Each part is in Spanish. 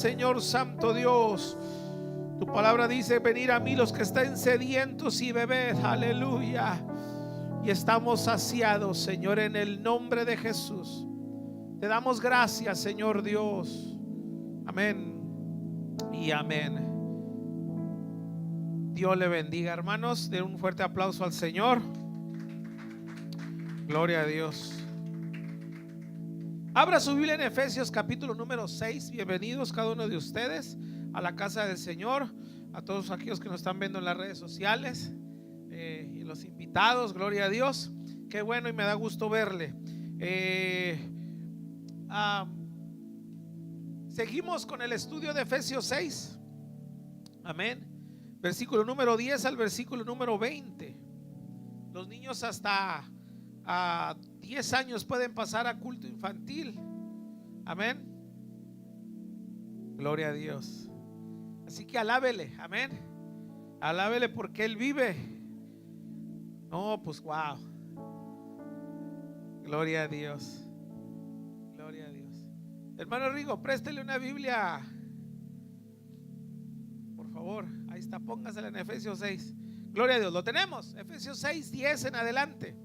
Señor Santo Dios, tu palabra dice: venid a mí los que estén sedientos y bebed, aleluya. Y estamos saciados, Señor, en el nombre de Jesús. Te damos gracias, Señor Dios. Amén y amén. Dios le bendiga, hermanos. Den un fuerte aplauso al Señor. Gloria a Dios. Abra su Biblia en Efesios capítulo número 6. Bienvenidos cada uno de ustedes a la casa del Señor, a todos aquellos que nos están viendo en las redes sociales, y los invitados. Gloria a Dios. Qué bueno y me da gusto verle. Seguimos con el estudio de Efesios 6. Amén. Versículo número 10 al versículo número 20. Los niños hasta 10 años pueden pasar a culto infantil. Amén. Gloria a Dios. Así que alábele. Amén. Alábele porque Él vive. No, pues wow. Gloria a Dios. Gloria a Dios. Hermano Rigo, préstele una Biblia, por favor. Ahí está, póngasela en Efesios 6. Gloria a Dios, lo tenemos. Efesios 6, 10 en adelante.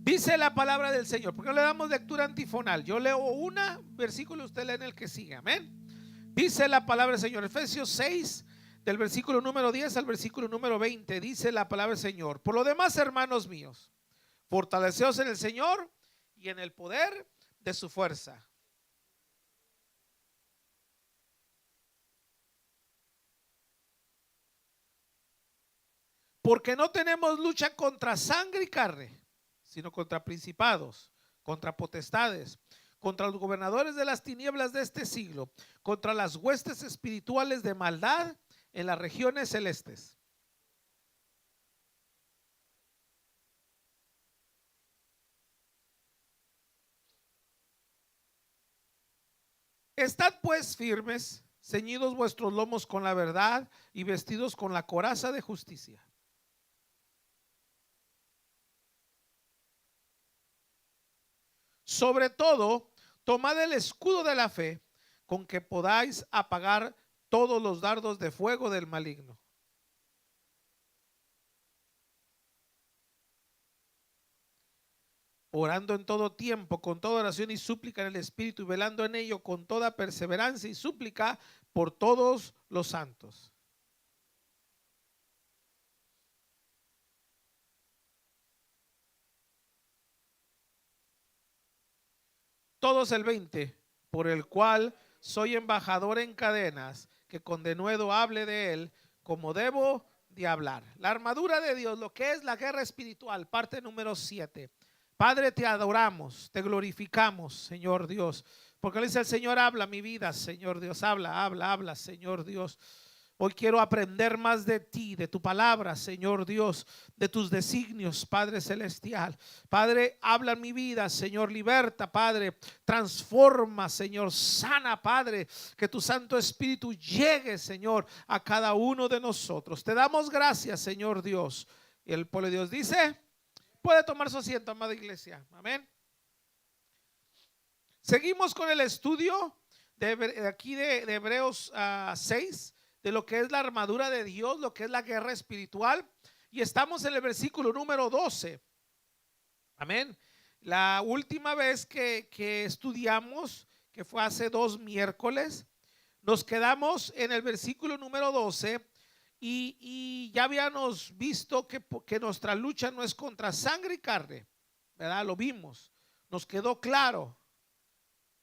Dice la palabra del Señor. ¿Por qué no le damos lectura antifonal? Yo leo una versículo, usted lee en el que sigue. Amén. Dice la palabra del Señor. Efesios 6, del versículo número 10 al versículo número 20. Dice la palabra del Señor: por lo demás, hermanos míos, fortaleceos en el Señor y en el poder de su fuerza. Porque no tenemos lucha contra sangre y carne, sino contra principados, contra potestades, contra los gobernadores de las tinieblas de este siglo, contra las huestes espirituales de maldad en las regiones celestes. Estad pues firmes, ceñidos vuestros lomos con la verdad y vestidos con la coraza de justicia. Sobre todo, tomad el escudo de la fe, con que podáis apagar todos los dardos de fuego del maligno. Orando en todo tiempo, con toda oración y súplica en el Espíritu, y velando en ello con toda perseverancia y súplica por todos los santos. Todos el 20, por el cual soy embajador en cadenas, que con denuedo hable de él como debo de hablar. La armadura de Dios, lo que es la guerra espiritual, parte número 7. Padre, te adoramos, te glorificamos, Señor Dios, porque le dice el Señor: habla mi vida, Señor Dios, habla, Señor Dios. Hoy quiero aprender más de ti, de tu palabra, Señor Dios, de tus designios, Padre celestial. Padre, habla en mi vida, Señor, liberta, Padre, transforma, Señor, sana, Padre, que tu Santo Espíritu llegue, Señor, a cada uno de nosotros. Te damos gracias, Señor Dios. Y el pueblo de Dios dice: puede tomar su asiento, amada iglesia. Amén. Seguimos con el estudio de aquí de Hebreos 6, de lo que es la armadura de Dios, lo que es la guerra espiritual. Y estamos en el versículo número 12. Amén. La última vez que estudiamos, que fue hace 2 miércoles, nos quedamos en el versículo número 12. Y ya habíamos visto que nuestra lucha no es contra sangre y carne, ¿verdad? Lo vimos, nos quedó claro.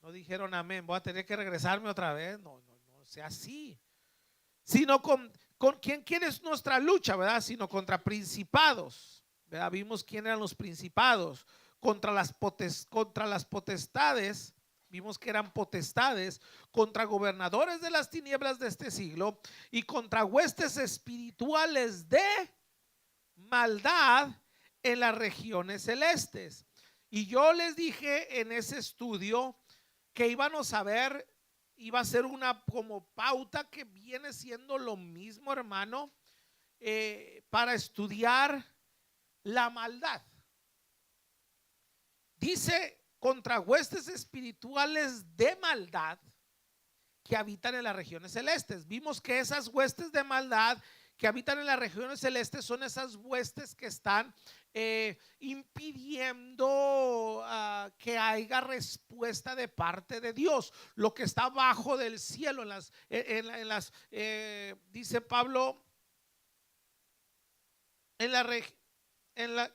No dijeron amén, voy a tener que regresarme otra vez. No sea así. Sino con quién es nuestra lucha, ¿verdad? Sino contra principados, ¿verdad? Vimos quién eran los principados. Contra las potestades. Vimos que eran potestades, contra gobernadores de las tinieblas de este siglo y contra huestes espirituales de maldad en las regiones celestes. Y yo les dije en ese estudio que íbamos a ver, iba a ser una como pauta que viene siendo lo mismo, hermano, para estudiar la maldad. Dice contra huestes espirituales de maldad que habitan en las regiones celestes. Vimos que esas huestes de maldad que habitan en las regiones celestes son esas huestes que están impidiendo que haya respuesta de parte de Dios. Lo que está abajo del cielo, dice Pablo, en la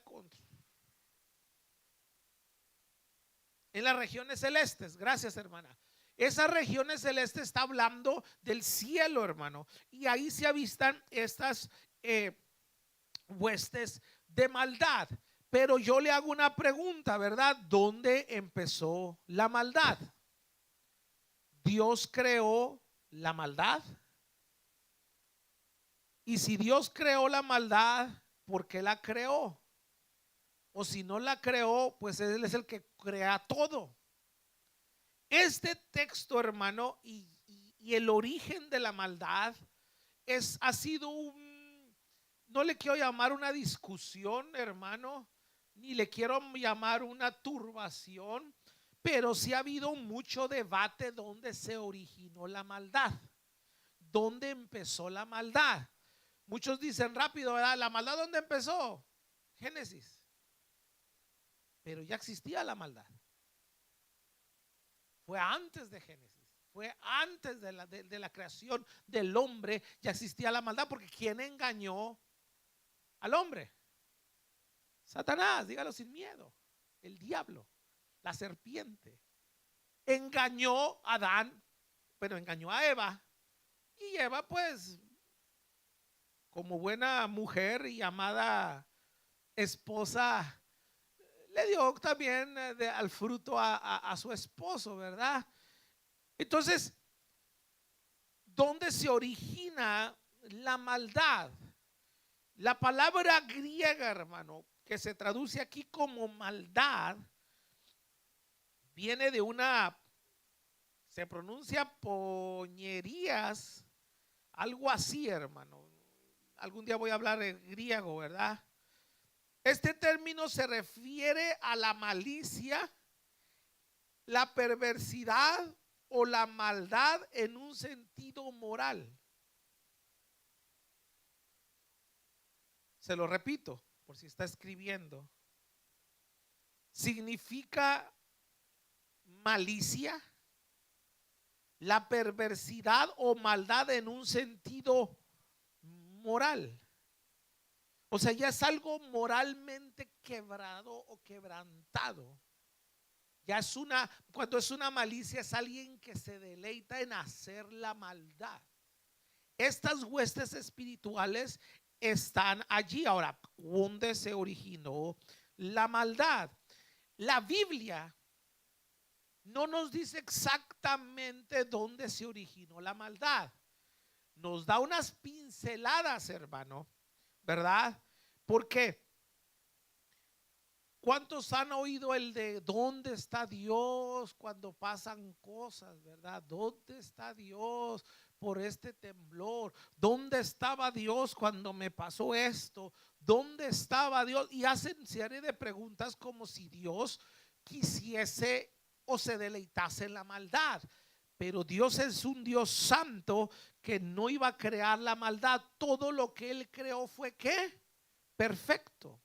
en las regiones celestes. Gracias, hermana. Esas regiones celestes está hablando del cielo, hermano. Y ahí se avistan estas huestes de maldad. Pero yo le hago una pregunta, ¿verdad? ¿Dónde empezó la maldad? ¿Dios creó la maldad? Y si Dios creó la maldad, ¿por qué la creó? O si no la creó, pues Él es el que crea todo. Este texto, hermano, y el origen de la maldad ha sido no le quiero llamar una discusión, hermano, ni le quiero llamar una turbación, pero sí ha habido mucho debate donde se originó la maldad, dónde empezó la maldad. Muchos dicen rápido, ¿verdad? ¿La maldad dónde empezó? Génesis. Pero ya existía la maldad. Fue antes de Génesis, fue antes de la creación del hombre, ya existía la maldad, porque ¿quién engañó al hombre? Satanás, dígalo sin miedo, el diablo, la serpiente. Engañó a Adán, pero engañó a Eva, y Eva, pues, como buena mujer y amada esposa, le dio también al fruto a su esposo, ¿verdad? Entonces, ¿dónde se origina la maldad? La palabra griega, hermano, que se traduce aquí como maldad, viene de se pronuncia poñerías, algo así, hermano. Algún día voy a hablar en griego, ¿verdad? Este término se refiere a la malicia, la perversidad o la maldad en un sentido moral. Se lo repito, por si está escribiendo. Significa malicia, la perversidad o maldad en un sentido moral. O sea, ya es algo moralmente quebrado o quebrantado. Ya es cuando es una malicia, es alguien que se deleita en hacer la maldad. Estas huestes espirituales están allí. Ahora, ¿dónde se originó la maldad? La Biblia no nos dice exactamente dónde se originó la maldad. Nos da unas pinceladas, hermano, ¿verdad? Porque ¿cuántos han oído el de dónde está Dios cuando pasan cosas, verdad? ¿Dónde está Dios por este temblor? ¿Dónde estaba Dios cuando me pasó esto? ¿Dónde estaba Dios? Y hacen serie de preguntas como si Dios quisiese o se deleitase en la maldad. Pero Dios es un Dios santo que no iba a crear la maldad. Todo lo que Él creó fue ¿qué? Perfecto.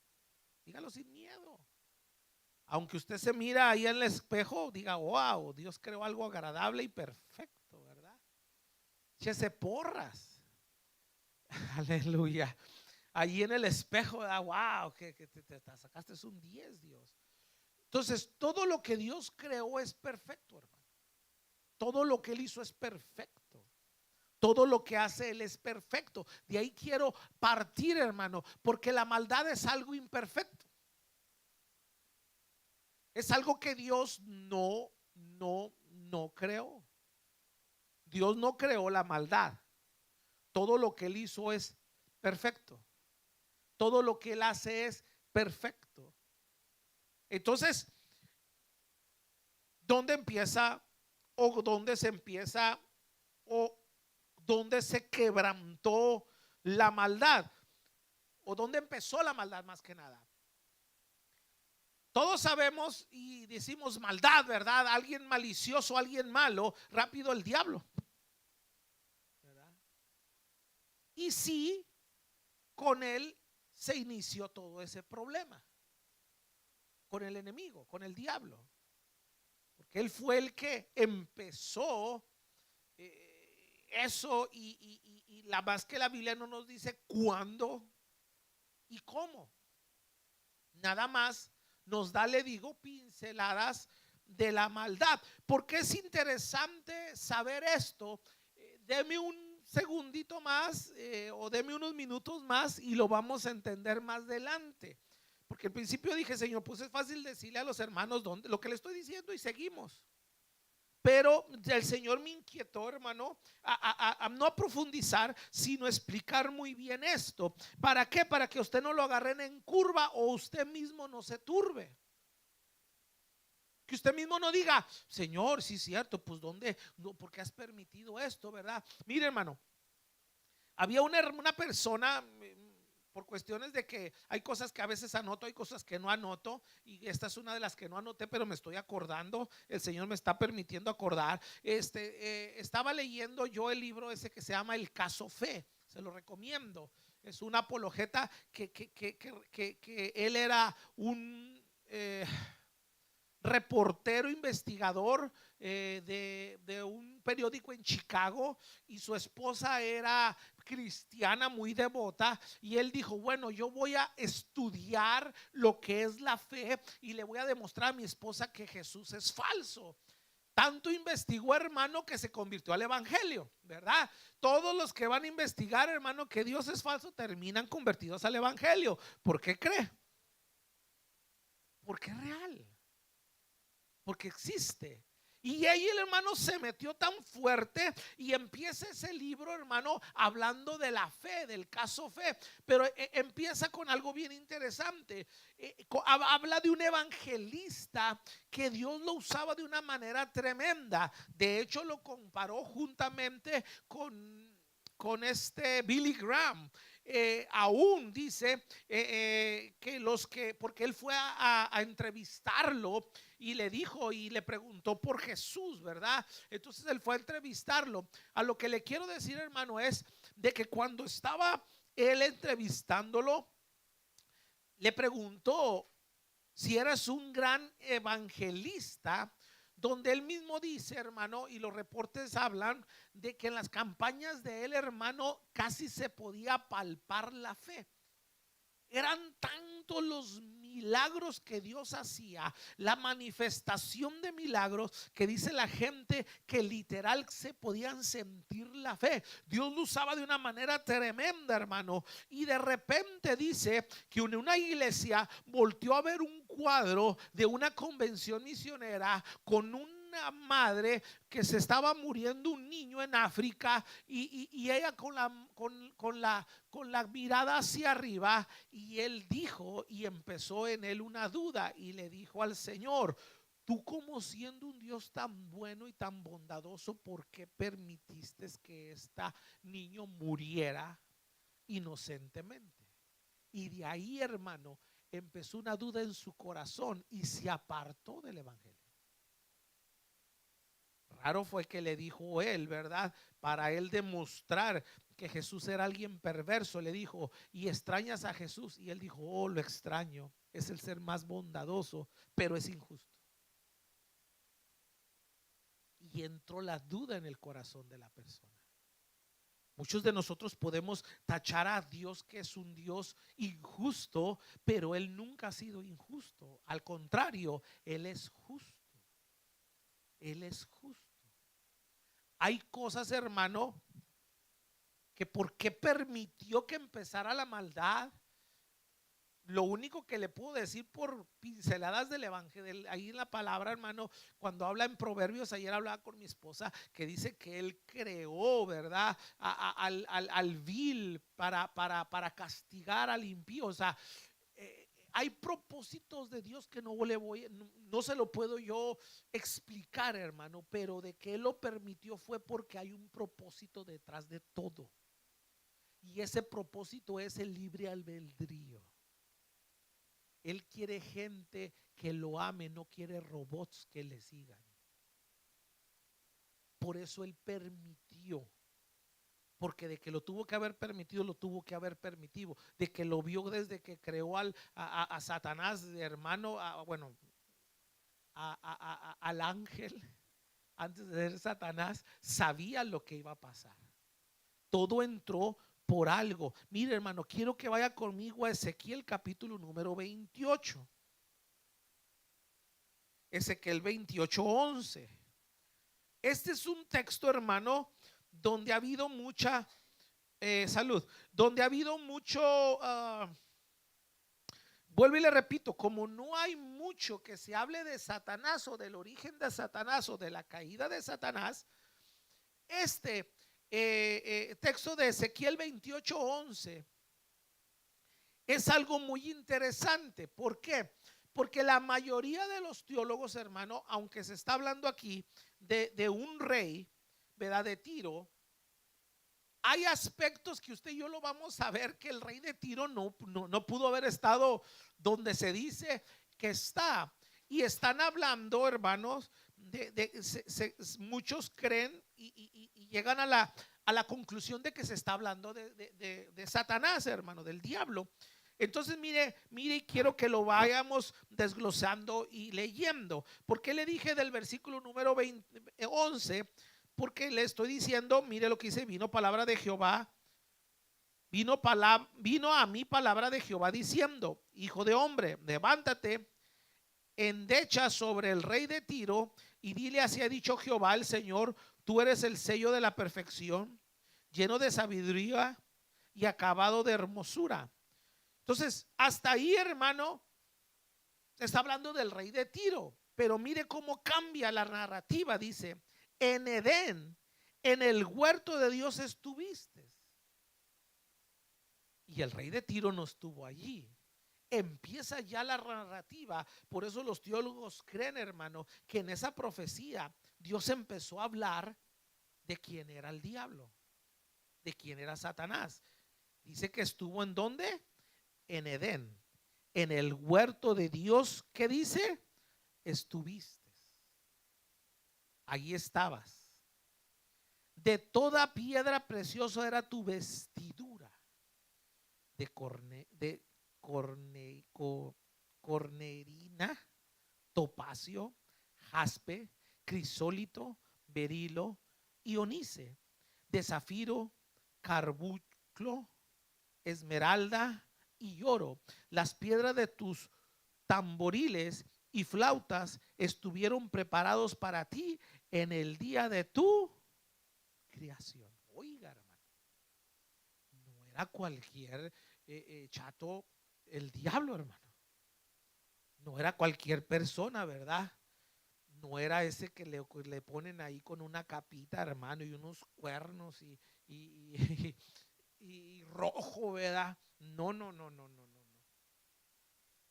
Dígalo sin miedo. Aunque usted se mira ahí en el espejo, diga, wow, Dios creó algo agradable y perfecto, ¿verdad? Échese porras. Aleluya. Ahí en el espejo, wow, que te sacaste un 10, Dios. Entonces, todo lo que Dios creó es perfecto, hermano. Todo lo que Él hizo es perfecto. Todo lo que hace Él es perfecto. De ahí quiero partir, hermano, porque la maldad es algo imperfecto. Es algo que Dios no creó. Dios no creó la maldad. Todo lo que Él hizo es perfecto. Todo lo que Él hace es perfecto. Entonces, ¿dónde empieza o dónde se empieza o dónde se quebrantó la maldad? ¿O dónde empezó la maldad más que nada? Todos sabemos y decimos maldad, ¿verdad? Alguien malicioso, alguien malo, rápido el diablo. Y sí, con él se inició todo ese problema, con el enemigo, con el diablo, porque él fue el que empezó eso y la más que la Biblia no nos dice cuándo y cómo. Nada más nos da, le digo, pinceladas de la maldad. Porque es interesante saber esto. Deme un segundito más o deme unos minutos más y lo vamos a entender más adelante. Porque al principio dije, Señor, pues es fácil decirle a los hermanos dónde, lo que le estoy diciendo y seguimos. Pero el Señor me inquietó, hermano, a no profundizar, sino explicar muy bien esto. ¿Para qué? Para que usted no lo agarren en curva o usted mismo no se turbe. Que usted mismo no diga, Señor, sí es cierto, pues ¿dónde? No, ¿por qué has permitido esto, verdad? Mire, hermano, había una persona, por cuestiones de que hay cosas que a veces anoto, hay cosas que no anoto, y esta es una de las que no anoté, pero me estoy acordando, el Señor me está permitiendo acordar. Estaba leyendo yo el libro ese que se llama El Caso Fe, se lo recomiendo. Es una apologeta que él era un reportero investigador de un periódico en Chicago, y su esposa era cristiana muy devota, y él dijo, bueno, yo voy a estudiar lo que es la fe y le voy a demostrar a mi esposa que Jesús es falso. Tanto investigó, hermano, que se convirtió al evangelio, ¿verdad? Todos los que van a investigar, hermano, que Dios es falso, terminan convertidos al evangelio. ¿Por qué cree? Porque es real, porque existe. Y ahí el hermano se metió tan fuerte y empieza ese libro, hermano, hablando de la fe, del caso fe. Pero empieza con algo bien interesante. Habla de un evangelista que Dios lo usaba de una manera tremenda. De hecho, lo comparó juntamente con este Billy Graham. Aún dice que los que, porque él fue a entrevistarlo y le dijo y le preguntó por Jesús, ¿verdad? Entonces él fue a entrevistarlo. A lo que le quiero decir, hermano, es de que cuando estaba él entrevistándolo, le preguntó si eras un gran evangelista, donde él mismo dice, hermano, y los reportes hablan de que en las campañas de él, hermano, casi se podía palpar la fe. Eran tantos los milagros que Dios hacía, la manifestación de milagros, que dice la gente que literal se podían sentir la fe. Dios lo usaba de una manera tremenda, hermano. Y de repente dice que en una iglesia volteó a ver un cuadro de una convención misionera con una madre que se estaba muriendo un niño en África, y ella con la mirada hacia arriba, y él dijo, y empezó en él una duda, y le dijo al Señor, tú, como siendo un Dios tan bueno y tan bondadoso, ¿por qué permitiste que este niño muriera inocentemente? Y de ahí, hermano, empezó una duda en su corazón y se apartó del evangelio. Raro fue que le dijo él, ¿verdad? Para él demostrar que Jesús era alguien perverso, le dijo, ¿y extrañas a Jesús? Y él dijo, oh, lo extraño, es el ser más bondadoso, pero es injusto. Y entró la duda en el corazón de la persona. Muchos de nosotros podemos tachar a Dios que es un Dios injusto, pero Él nunca ha sido injusto. Al contrario, Él es justo. Él es justo. Hay cosas, hermano, que por qué permitió que empezara la maldad. Lo único que le puedo decir por pinceladas del evangelio, ahí en la palabra, hermano, cuando habla en Proverbios, ayer hablaba con mi esposa, que dice que él creó, ¿verdad? Al vil para castigar al impío. O sea, hay propósitos de Dios que no se lo puedo yo explicar, hermano, pero de que él lo permitió fue porque hay un propósito detrás de todo. Y ese propósito es el libre albedrío. Él quiere gente que lo ame, no quiere robots que le sigan. Por eso Él permitió. Porque de que lo tuvo que haber permitido, lo tuvo que haber permitido. De que lo vio desde que creó a Satanás, hermano, bueno, al ángel, antes de ser Satanás, sabía lo que iba a pasar. Todo entró por algo. Mire, hermano, quiero que vaya conmigo a Ezequiel capítulo número 28. Ezequiel 28:11. Este es un texto, hermano, donde ha habido mucha salud, donde ha habido mucho, vuelvo y le repito, como no hay mucho que se hable de Satanás o del origen de Satanás o de la caída de Satanás, este texto de Ezequiel 28:11 es algo muy interesante. ¿Por qué? Porque la mayoría de los teólogos, hermano, aunque se está hablando aquí de un rey, ¿verdad?, de Tiro, hay aspectos que usted y yo lo vamos a ver que el rey de Tiro no pudo haber estado donde se dice que está. Y están hablando, hermanos, muchos creen y llegan a la conclusión de que se está hablando de Satanás, hermano, del diablo. Entonces mire, y quiero que lo vayamos desglosando y leyendo. ¿Por qué le dije del versículo número 11? Porque le estoy diciendo, mire lo que dice: vino palabra de Jehová, vino a mí palabra de Jehová diciendo: hijo de hombre, levántate, endecha sobre el rey de Tiro y dile: así ha dicho Jehová el Señor, tú eres el sello de la perfección, lleno de sabiduría y acabado de hermosura. Entonces, hasta ahí, hermano, se está hablando del rey de Tiro, pero mire cómo cambia la narrativa. Dice: en Edén, en el huerto de Dios estuviste. Y el rey de Tiro no estuvo allí. Empieza ya la narrativa. Por eso los teólogos creen, hermano, que en esa profecía Dios empezó a hablar de quién era el diablo, de quién era Satanás. Dice que estuvo ¿en dónde? En Edén, en el huerto de Dios. ¿Qué dice? Estuviste. Allí estabas. De toda piedra preciosa era tu vestidura, de cornerina, topacio, jaspe, crisólito, berilo y onice, de zafiro, carbunclo, esmeralda y oro. Las piedras de tus tamboriles y flautas estuvieron preparados para ti en el día de tu creación. Oiga, hermano, no era cualquier chato el diablo, hermano. No era cualquier persona, ¿verdad? No era ese que le ponen ahí con una capita, hermano, y unos cuernos y rojo, ¿verdad? No.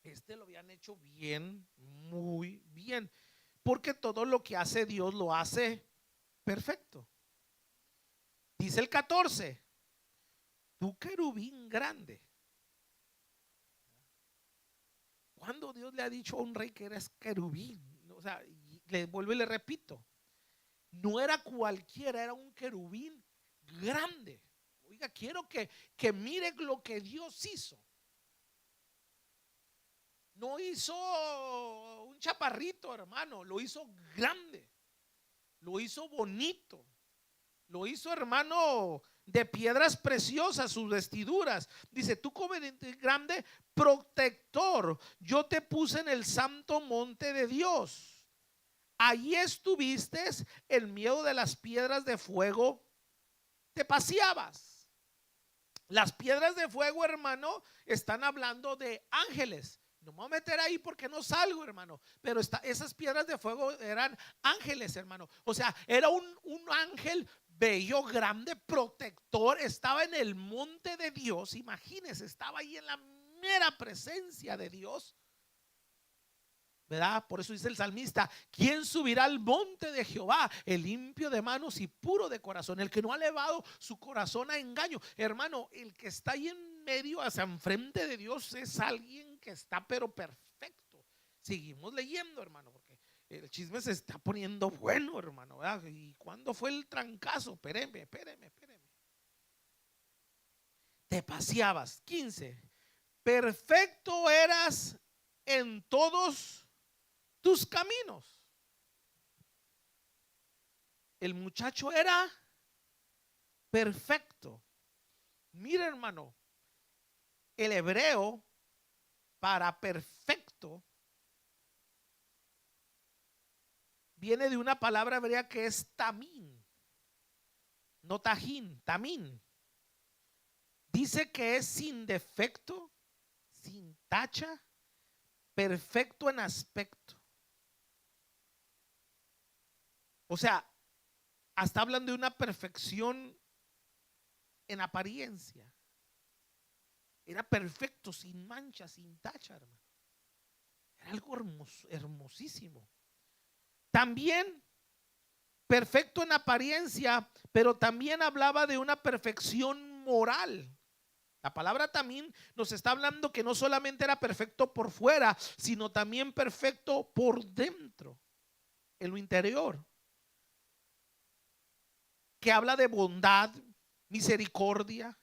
Este lo habían hecho bien, muy bien, porque todo lo que hace Dios lo hace perfecto. Dice el 14: tu querubín grande. ¿Cuándo Dios le ha dicho a un rey que eres querubín? O sea, le vuelvo y le repito, no era cualquiera, era un querubín grande. Oiga, quiero que mire lo que Dios hizo. No hizo un chaparrito, hermano, lo hizo grande, lo hizo bonito, lo hizo, hermano, de piedras preciosas, sus vestiduras. Dice: tú como grande protector, yo te puse en el santo monte de Dios. Allí estuviste, en medio de las piedras de fuego te paseabas. Las piedras de fuego, hermano, están hablando de ángeles. No me voy a meter ahí porque no salgo, hermano. Pero esas piedras de fuego eran ángeles, hermano. O sea, era un ángel bello, grande, protector. Estaba en el monte de Dios. Imagínense, estaba ahí en la mera presencia de Dios, ¿verdad? Por eso dice el salmista: ¿quién subirá al monte de Jehová? El limpio de manos y puro de corazón, el que no ha elevado su corazón a engaño. Hermano, el que está ahí en medio, hacia enfrente de Dios, es alguien que está pero perfecto. Seguimos leyendo, hermano, porque el chisme se está poniendo bueno, hermano, ¿verdad? ¿Y cuándo fue el trancazo? Espéreme. te paseabas. 15. Perfecto eras en todos tus caminos. El muchacho era perfecto. Mira, hermano, el hebreo para perfecto viene de una palabra hebrea que es tamín, no tajín, tamín. Dice que es sin defecto, sin tacha, perfecto en aspecto. O sea, hasta hablan de una perfección en apariencia. Era perfecto, sin mancha, sin tacha, hermano. Era algo hermosísimo. También perfecto en apariencia, pero también hablaba de una perfección moral. La palabra también nos está hablando que no solamente era perfecto por fuera, sino también perfecto por dentro, en lo interior. Que habla de bondad, misericordia.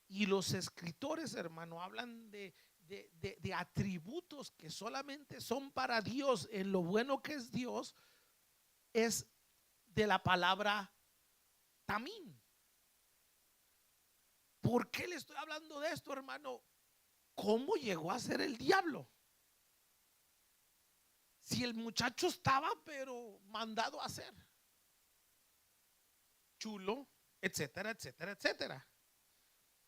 Y los escritores, hermano, hablan de atributos que solamente son para Dios, en lo bueno que es Dios, es de la palabra tamín. ¿Por qué le estoy hablando de esto, hermano? ¿Cómo llegó a ser el diablo? Si el muchacho estaba, pero mandado a hacer, chulo, etcétera, etcétera, etcétera,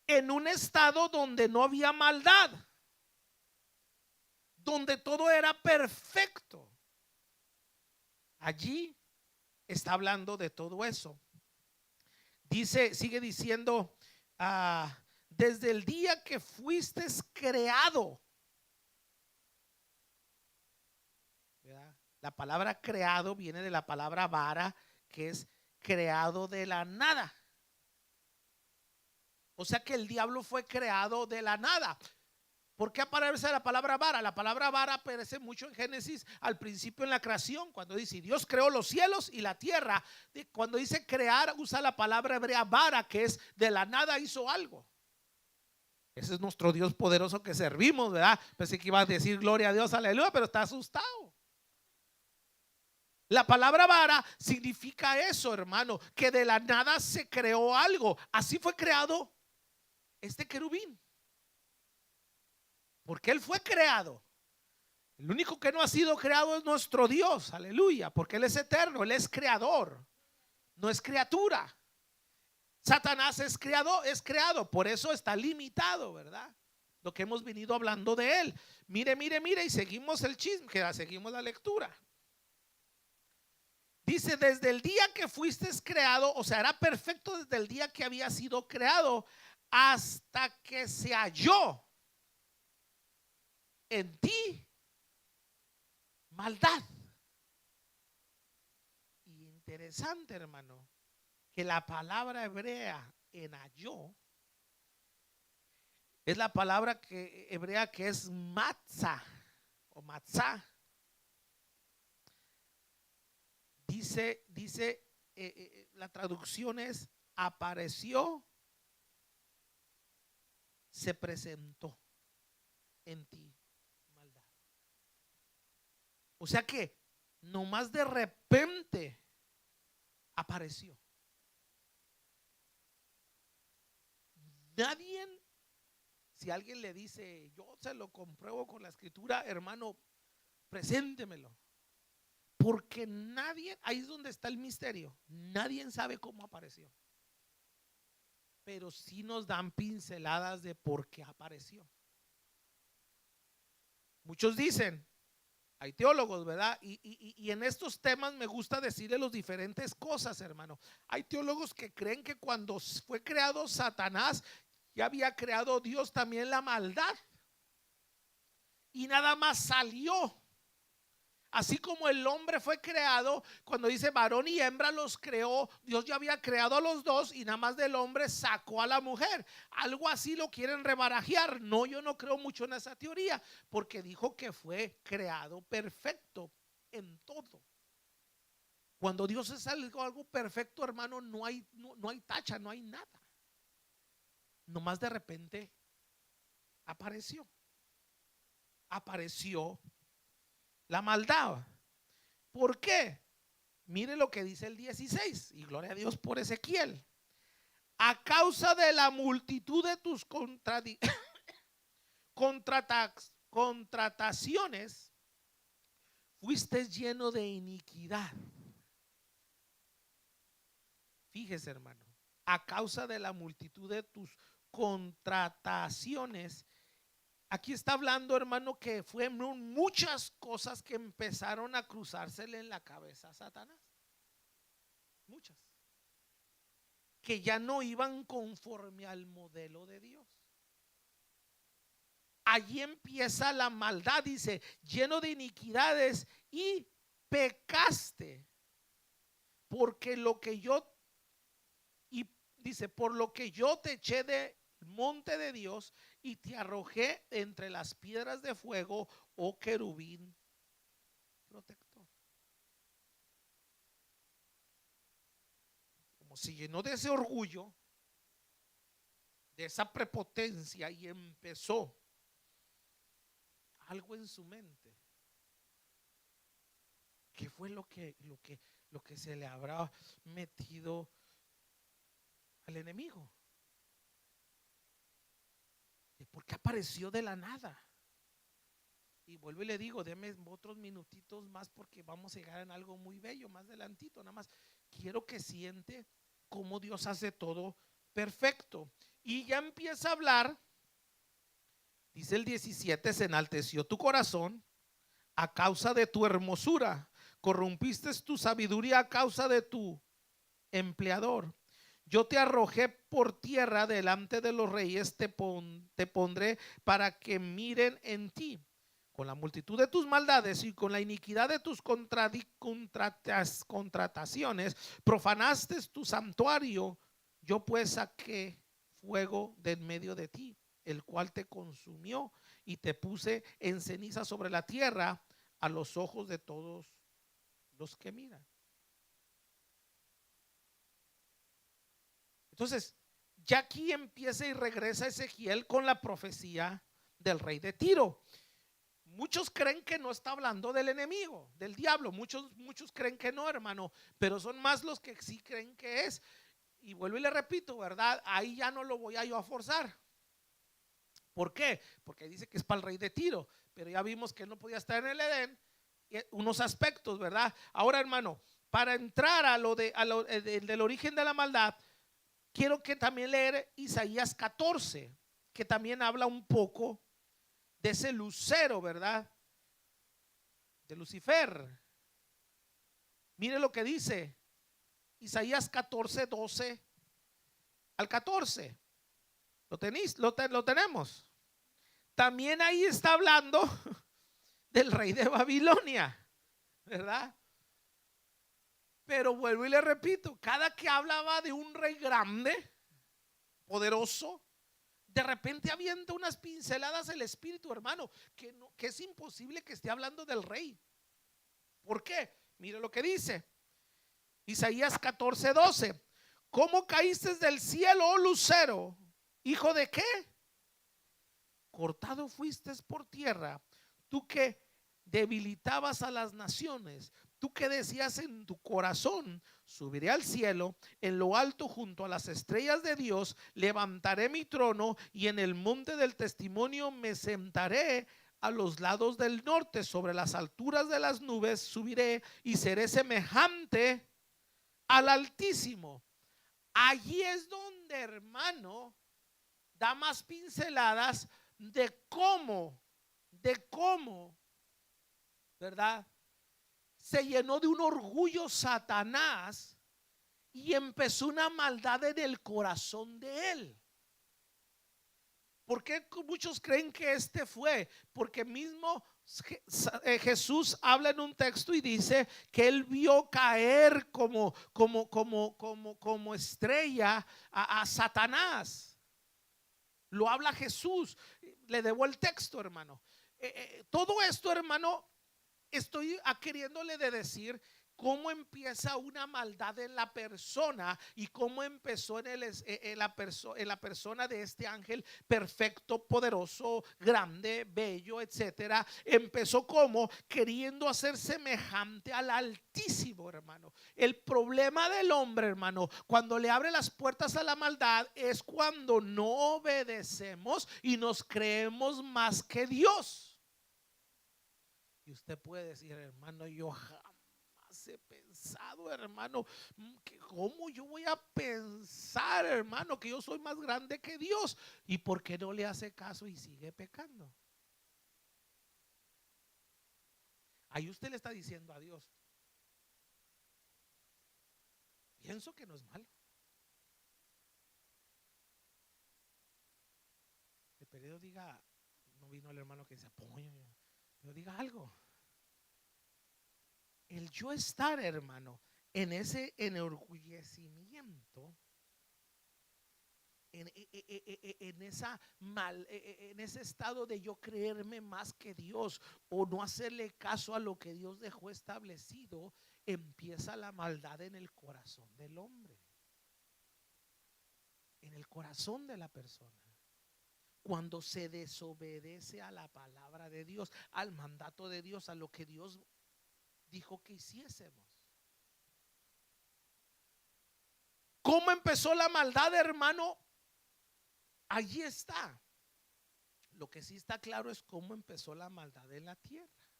en un estado donde no había maldad, donde todo era perfecto. Allí está hablando de todo eso. Dice, sigue diciendo, desde el día que fuiste creado. ¿Verdad? La palabra creado viene de la palabra vara, que es creado de la nada. O sea que el diablo fue creado de la nada. ¿Por qué aparece la palabra vara? La palabra vara aparece mucho en Génesis, al principio en la creación, cuando dice Dios creó los cielos y la tierra. Cuando dice crear, usa la palabra hebrea vara, que es de la nada hizo algo. Ese es nuestro Dios poderoso que servimos, ¿verdad? Pensé que iba a decir gloria a Dios, aleluya, pero está asustado. La palabra vara significa eso, hermano, que de la nada se creó algo. Así fue creado este querubín. Porque él fue creado. El único que no ha sido creado es nuestro Dios, aleluya, porque Él es eterno, Él es creador, no es criatura. Satanás es creado, por eso está limitado, ¿verdad? Lo que hemos venido hablando de él. Mire, mire, mire, y seguimos el chisme, seguimos la lectura. Dice, desde el día que fuiste creado, o sea, era perfecto desde el día que había sido creado, hasta que se halló en ti maldad. Y interesante, hermano, que la palabra hebrea en halló es la palabra hebrea que es matzah o matzah. Dice la traducción es apareció, se presentó en ti maldad. O sea que nomás de repente apareció. Nadie, si alguien le dice, yo se lo compruebo con la escritura, hermano, preséntemelo. Porque nadie, ahí es donde está el misterio, nadie sabe cómo apareció. Pero sí nos dan pinceladas de por qué apareció. Muchos dicen, hay teólogos, ¿verdad? Y en estos temas me gusta decirle las diferentes cosas, hermano. Hay teólogos que creen que cuando fue creado Satanás, ya había creado Dios también la maldad. Y nada más salió. Así como el hombre fue creado, cuando dice varón y hembra los creó, Dios ya había creado a los dos y nada más del hombre sacó a la mujer. Algo así lo quieren rebarajear. No, yo no creo mucho en esa teoría, porque dijo que fue creado perfecto en todo. Cuando Dios es algo perfecto, hermano, no hay tacha, no hay nada. nomás de repente apareció. Apareció la maldad. ¿Por qué? Mire lo que dice el 16, y gloria a Dios por Ezequiel. A causa de la multitud de tus contrataciones, fuiste lleno de iniquidad. Fíjese, hermano, a causa de la multitud de tus contrataciones. Aquí está hablando, hermano, que fueron muchas cosas que empezaron a cruzársele en la cabeza a Satanás. Muchas. Que ya no iban conforme al modelo de Dios. Allí empieza la maldad, dice, lleno de iniquidades, y pecaste, porque lo que yo, y dice, por lo que yo te eché del monte de Dios y te arrojé entre las piedras de fuego, oh querubín protector. Como se llenó de ese orgullo, de esa prepotencia, y empezó algo en su mente. ¿Qué fue lo que se le habrá metido al enemigo? ¿Por qué apareció de la nada? Y vuelvo y le digo, deme otros minutitos más porque vamos a llegar en algo muy bello más adelantito. Nada más quiero que siente cómo Dios hace todo perfecto. Y ya empieza a hablar. Dice el 17, se enalteció tu corazón a causa de tu hermosura, corrompiste tu sabiduría a causa de tu empleador. Yo te arrojé por tierra delante de los reyes, te pondré para que miren en ti. Con la multitud de tus maldades y con la iniquidad de tus contrataciones, profanaste tu santuario. Yo pues saqué fuego de en medio de ti, el cual te consumió, y te puse en ceniza sobre la tierra a los ojos de todos los que miran. Entonces, ya aquí empieza y regresa Ezequiel con la profecía del rey de Tiro. Muchos creen que no está hablando del enemigo, del diablo. Muchos creen que no, hermano, pero son más los que sí creen que es. Y vuelvo y le repito, ¿verdad? Ahí ya no lo voy a yo a forzar. ¿Por qué? Porque dice que es para el rey de Tiro, pero ya vimos que no podía estar en el Edén. Unos aspectos, ¿verdad? Ahora, hermano, para entrar a lo del origen de la maldad, quiero que también leer Isaías 14, que también habla un poco de ese lucero, ¿verdad? De Lucifer. Mire lo que dice Isaías 14, 12 al 14. ¿Lo tenéis? Lo tenemos. También ahí está hablando del rey de Babilonia, ¿verdad? Pero vuelvo y le repito, cada que hablaba de un rey grande, poderoso, de repente avienta unas pinceladas el espíritu, hermano, que es imposible que esté hablando del rey. ¿Por qué? Mire lo que dice Isaías 14, 12. ¿Cómo caíste del cielo, oh lucero? ¿Hijo de qué? Cortado fuiste por tierra, tú que debilitabas a las naciones. Tú que decías en tu corazón, subiré al cielo, en lo alto junto a las estrellas de Dios, levantaré mi trono, y en el monte del testimonio me sentaré a los lados del norte, sobre las alturas de las nubes subiré y seré semejante al Altísimo. Allí es donde, hermano, da más pinceladas de cómo, ¿verdad? Se llenó de un orgullo Satanás y empezó una maldad en el corazón de él. ¿Por qué muchos creen que este fue? Porque mismo Jesús habla en un texto y dice que él vio caer como estrella a Satanás. Lo habla Jesús. Le debo el texto, hermano. Todo esto, hermano, estoy queriéndole de decir cómo empieza una maldad en la persona y cómo empezó en la persona de este ángel perfecto, poderoso, grande, bello, etcétera. Empezó como queriendo hacer semejante al Altísimo, hermano. El problema del hombre, hermano, cuando le abre las puertas a la maldad es cuando no obedecemos y nos creemos más que Dios. Y usted puede decir, hermano, yo he pensado, hermano, que cómo yo voy a pensar, hermano, que yo soy más grande que Dios. ¿Y por qué no le hace caso y sigue pecando? Ahí usted le está diciendo a Dios, pienso que no es malo. Pero diga, no vino el hermano que dice, pero diga algo. El yo estar, hermano, en ese enorgullecimiento, en ese estado de yo creerme más que Dios o no hacerle caso a lo que Dios dejó establecido, empieza la maldad en el corazón del hombre, en el corazón de la persona. Cuando se desobedece a la palabra de Dios, al mandato de Dios, a lo que Dios dijo que hiciésemos. ¿Cómo empezó la maldad, hermano? Allí está. Lo que sí está claro es cómo empezó la maldad en la tierra.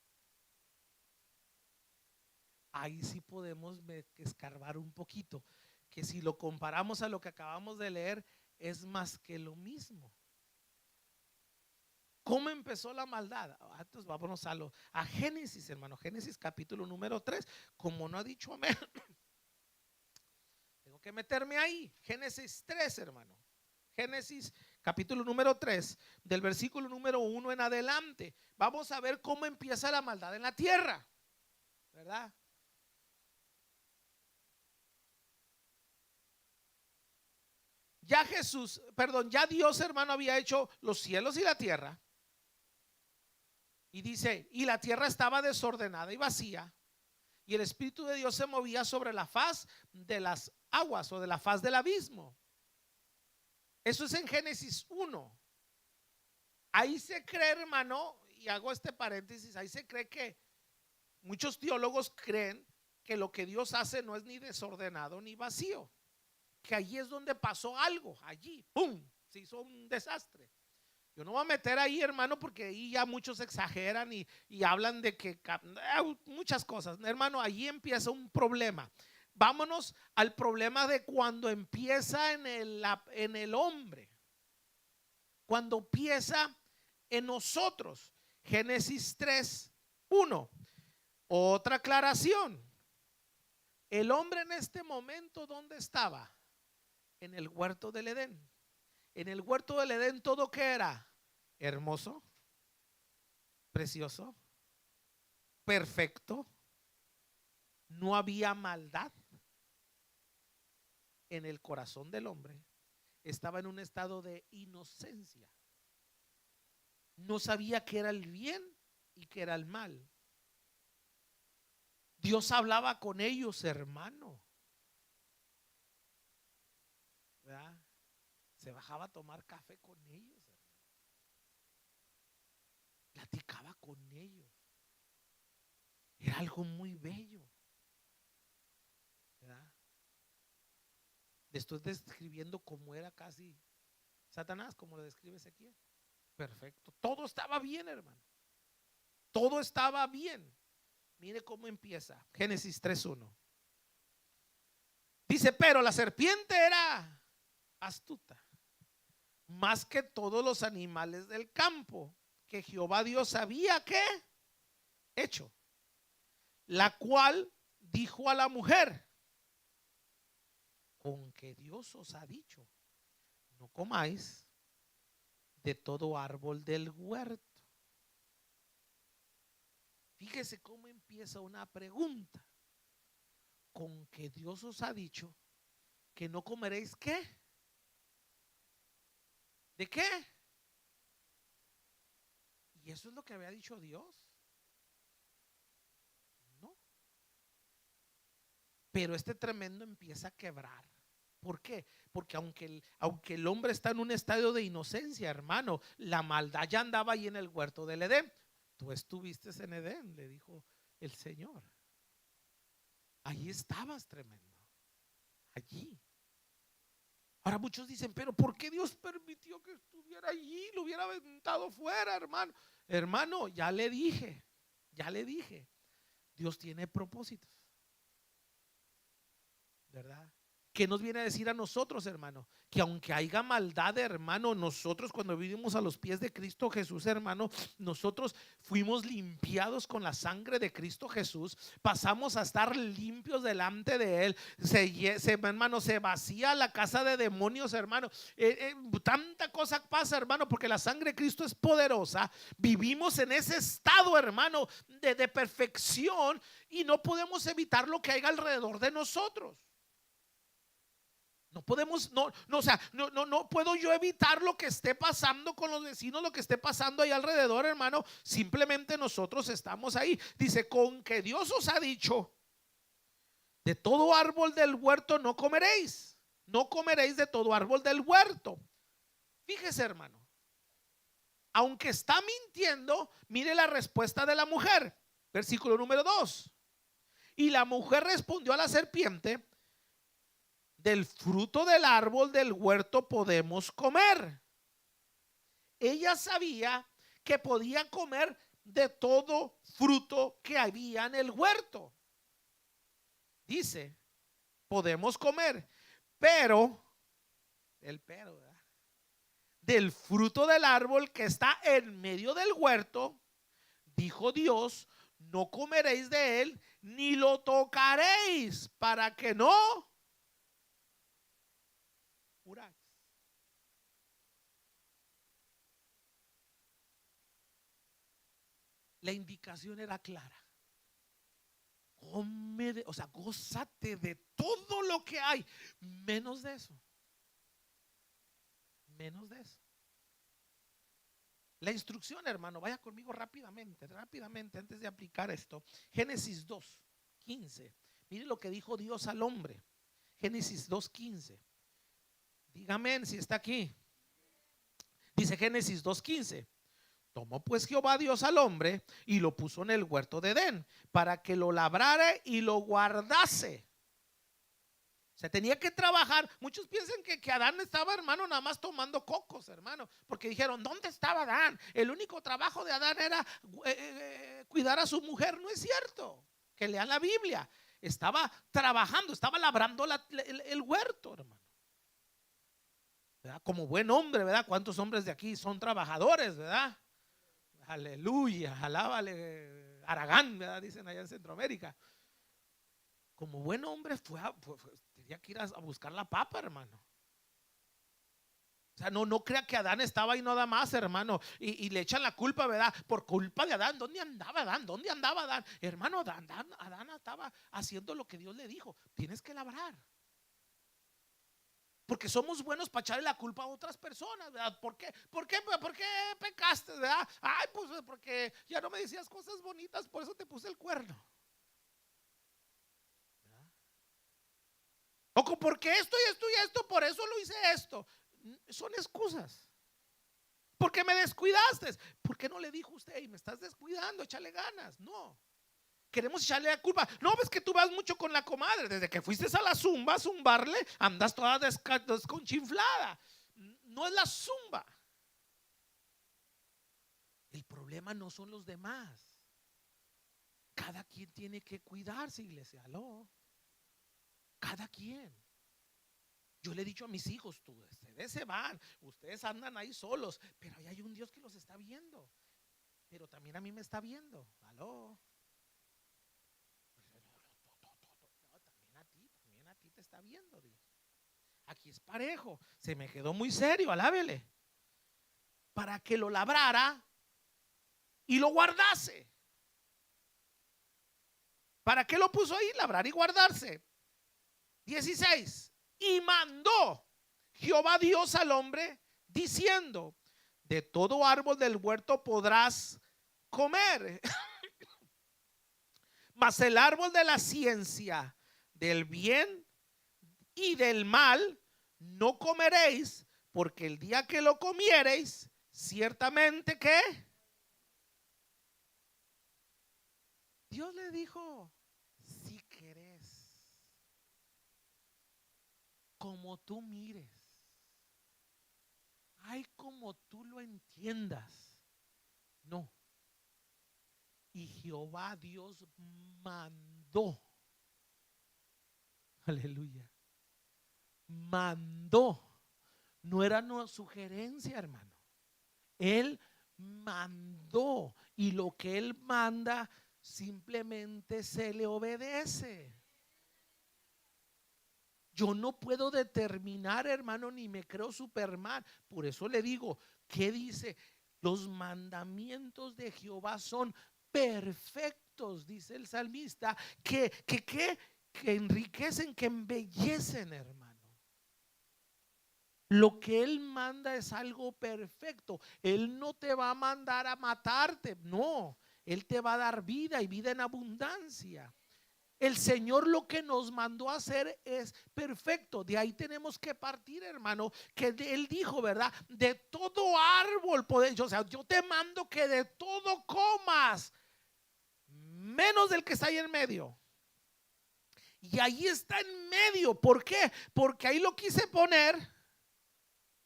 Ahí sí podemos escarbar un poquito, que si lo comparamos a lo que acabamos de leer, es más que lo mismo. ¿Cómo empezó la maldad? Entonces vámonos a Génesis, hermano. Génesis capítulo número 3. Como no ha dicho amén, tengo que meterme ahí. Génesis 3, hermano. Génesis capítulo número 3, del versículo número 1 en adelante. Vamos a ver cómo empieza la maldad en la tierra, ¿verdad? Ya Dios, hermano, había hecho los cielos y la tierra. Y dice, y la tierra estaba desordenada y vacía, y el Espíritu de Dios se movía sobre la faz de las aguas o de la faz del abismo. Eso es en Génesis 1. Ahí se cree, hermano, y hago este paréntesis, ahí se cree que muchos teólogos creen que lo que Dios hace no es ni desordenado ni vacío, que allí es donde pasó algo, allí, ¡pum!, se hizo un desastre. Yo no voy a meter ahí, hermano, porque ahí ya muchos exageran y hablan de que muchas cosas. Hermano, allí empieza un problema. Vámonos al problema de cuando empieza en el hombre, cuando empieza en nosotros. Génesis 3, 1. Otra aclaración. El hombre en este momento, ¿dónde estaba? En el huerto del Edén. En el huerto del Edén, todo que era hermoso, precioso, perfecto. No había maldad en el corazón del hombre. Estaba en un estado de inocencia. No sabía qué era el bien y qué era el mal. Dios hablaba con ellos, hermano, ¿verdad? Se bajaba a tomar café con ellos, hermano. Platicaba con ellos. Era algo muy bello, ¿verdad? Estoy describiendo cómo era casi Satanás, como lo describe Ezequiel. Perfecto. Todo estaba bien, hermano. Todo estaba bien. Mire cómo empieza. Génesis 3:1. Dice, pero la serpiente era astuta, más que todos los animales del campo que Jehová Dios había que hecho, la cual dijo a la mujer, con que Dios os ha dicho, no comáis de todo árbol del huerto. Fíjese cómo empieza una pregunta. Con que Dios os ha dicho que no comeréis, ¿qué? ¿De qué? ¿Y eso es lo que había dicho Dios? No. Pero este tremendo empieza a quebrar. ¿Por qué? Porque aunque el hombre está en un estadio de inocencia, hermano, la maldad ya andaba ahí en el huerto del Edén. Tú estuviste en Edén, le dijo el Señor. Ahí estabas, tremendo. Allí. Ahora muchos dicen, pero ¿por qué Dios permitió que estuviera allí? Lo hubiera aventado fuera, hermano. Hermano, ya le dije. Dios tiene propósitos, ¿verdad? ¿Qué nos viene a decir a nosotros, hermano? Que aunque haya maldad, hermano, nosotros cuando vivimos a los pies de Cristo Jesús, hermano, nosotros fuimos limpiados con la sangre de Cristo Jesús, pasamos a estar limpios delante de Él. Hermano, se vacía la casa de demonios, hermano. Tanta cosa pasa, hermano, porque la sangre de Cristo es poderosa. Vivimos en ese estado, hermano, de perfección, y no podemos evitar lo que haya alrededor de nosotros. No podemos, no puedo yo evitar lo que esté pasando con los vecinos, lo que esté pasando ahí alrededor, hermano. Simplemente nosotros estamos ahí. Dice, con que Dios os ha dicho, de todo árbol del huerto no comeréis. No comeréis de todo árbol del huerto. Fíjese, hermano, aunque está mintiendo, mire la respuesta de la mujer. Versículo número 2. Y la mujer respondió a la serpiente, del fruto del árbol del huerto podemos comer. Ella sabía que podía comer de todo fruto que había en el huerto. Dice, podemos comer, pero, ¿verdad? Del fruto del árbol que está en medio del huerto, dijo Dios, no comeréis de él, ni lo tocaréis, para que no muráis. La indicación era clara. Come, gózate de todo lo que hay, menos de eso. Menos de eso. La instrucción, hermano, vaya conmigo rápidamente, antes de aplicar esto. Génesis 2:15. Mire lo que dijo Dios al hombre. Génesis 2:15. Dígame si está aquí. Dice Génesis 2:15. Tomó pues Jehová Dios al hombre y lo puso en el huerto de Edén para que lo labrara y lo guardase. Se tenía que trabajar. Muchos piensan que Adán estaba, hermano, nada más tomando cocos, hermano, porque dijeron, ¿dónde estaba Adán? El único trabajo de Adán era cuidar a su mujer. No es cierto. Que lean la Biblia. Estaba trabajando, estaba labrando el huerto, hermano. ¿Verdad? Como buen hombre, ¿verdad? ¿Cuántos hombres de aquí son trabajadores, verdad? Aleluya, alábale Aragán, ¿verdad? Dicen allá en Centroamérica. Como buen hombre tenía que ir a buscar la papa, hermano. O sea, no crea que Adán estaba ahí nada más, hermano, y le echan la culpa, ¿verdad? Por culpa de Adán. ¿Dónde andaba Adán? ¿Dónde andaba Adán? Hermano, Adán estaba haciendo lo que Dios le dijo. Tienes que labrar. Porque somos buenos para echarle la culpa a otras personas, ¿verdad? ¿Por qué pecaste, verdad? Ay, pues porque ya no me decías cosas bonitas, por eso te puse el cuerno. ¿Verdad? O porque esto y esto y esto, por eso lo hice esto. Son excusas. ¿Por qué me descuidaste? ¿Por qué no le dijo usted, hey, me estás descuidando, échale ganas? No. Queremos echarle la culpa. No, ves que tú vas mucho con la comadre. Desde que fuiste a la zumba, a zumbarle, andas toda desconchinflada. No es la zumba. El problema no son los demás. Cada quien tiene que cuidarse, iglesia. ¿Aló? Cada quien. Yo le he dicho a mis hijos, ustedes se van, ustedes andan ahí solos, pero ahí hay un Dios que los está viendo. Pero también a mí me está viendo. ¿Aló? También a ti te está viendo Dios. Aquí es parejo. Se me quedó muy serio, alábele. Para que lo labrara y lo guardase. ¿Para qué lo puso ahí? Labrar y guardarse. 16. Y mandó Jehová Dios al hombre diciendo, de todo árbol del huerto podrás comer, mas el árbol de la ciencia del bien y del mal no comeréis, porque el día que lo comiereis, ciertamente que Dios le dijo, si querés, como tú mires, ay, como tú lo entiendas. No. Y Jehová Dios mandó, aleluya, mandó. No era una sugerencia, hermano. Él mandó, y lo que él manda simplemente se le obedece. Yo no puedo determinar, hermano, ni me creo Superman. Por eso le digo, ¿qué dice? Los mandamientos de Jehová son perfectos, dice el salmista, que enriquecen, que embellecen, hermano. Lo que Él manda es algo perfecto. Él no te va a mandar a matarte, no. Él te va a dar vida y vida en abundancia. El Señor lo que nos mandó a hacer es perfecto. De ahí tenemos que partir, hermano, que Él dijo, ¿verdad? De todo árbol podéis, o sea, yo te mando que de todo comas, menos del que está ahí en medio. Y ahí está en medio. ¿Por qué? Porque ahí lo quise poner.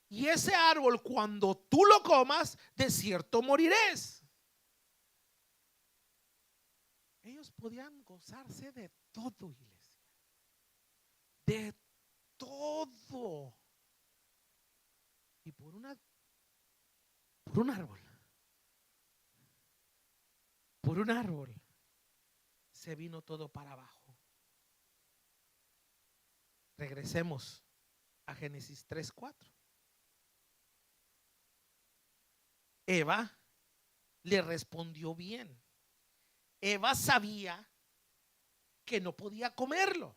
Y ese árbol, cuando tú lo comas, de cierto morirás. Ellos podían gozarse de todo, iglesia. De todo. Y por un árbol, se vino todo para abajo. Regresemos a Génesis 3:4. Eva le respondió bien. Eva sabía que no podía comerlo.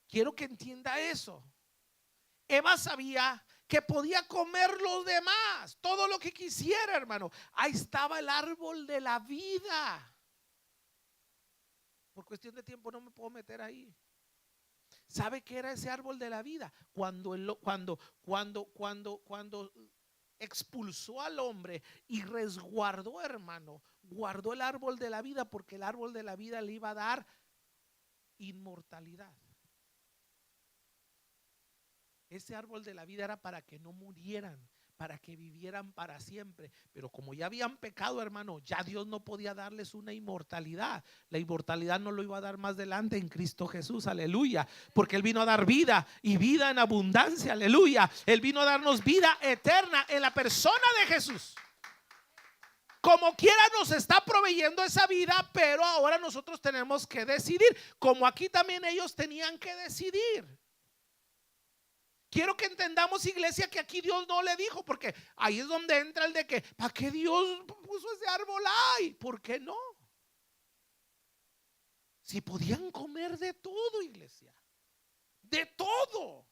Quiero que entienda eso. Eva sabía que podía comer los demás, todo lo que quisiera, hermano. Ahí estaba el árbol de la vida. Por cuestión de tiempo no me puedo meter ahí. ¿Sabe qué era ese árbol de la vida? Cuando expulsó al hombre y resguardó, hermano, guardó el árbol de la vida, porque el árbol de la vida le iba a dar inmortalidad. Ese árbol de la vida era para que no murieran, para que vivieran para siempre. Pero como ya habían pecado, hermano, ya Dios no podía darles una inmortalidad. La inmortalidad no lo iba a dar más adelante en Cristo Jesús, aleluya. Porque Él vino a dar vida y vida en abundancia, aleluya. Él vino a darnos vida eterna en la persona de Jesús. Como quiera nos está proveyendo esa vida, pero ahora nosotros tenemos que decidir. Como aquí también ellos tenían que decidir. Quiero que entendamos, iglesia, que aquí Dios no le dijo, porque ahí es donde entra el de que ¿para qué Dios puso ese árbol ahí? ¿Por qué no? Si podían comer de todo, iglesia, de todo,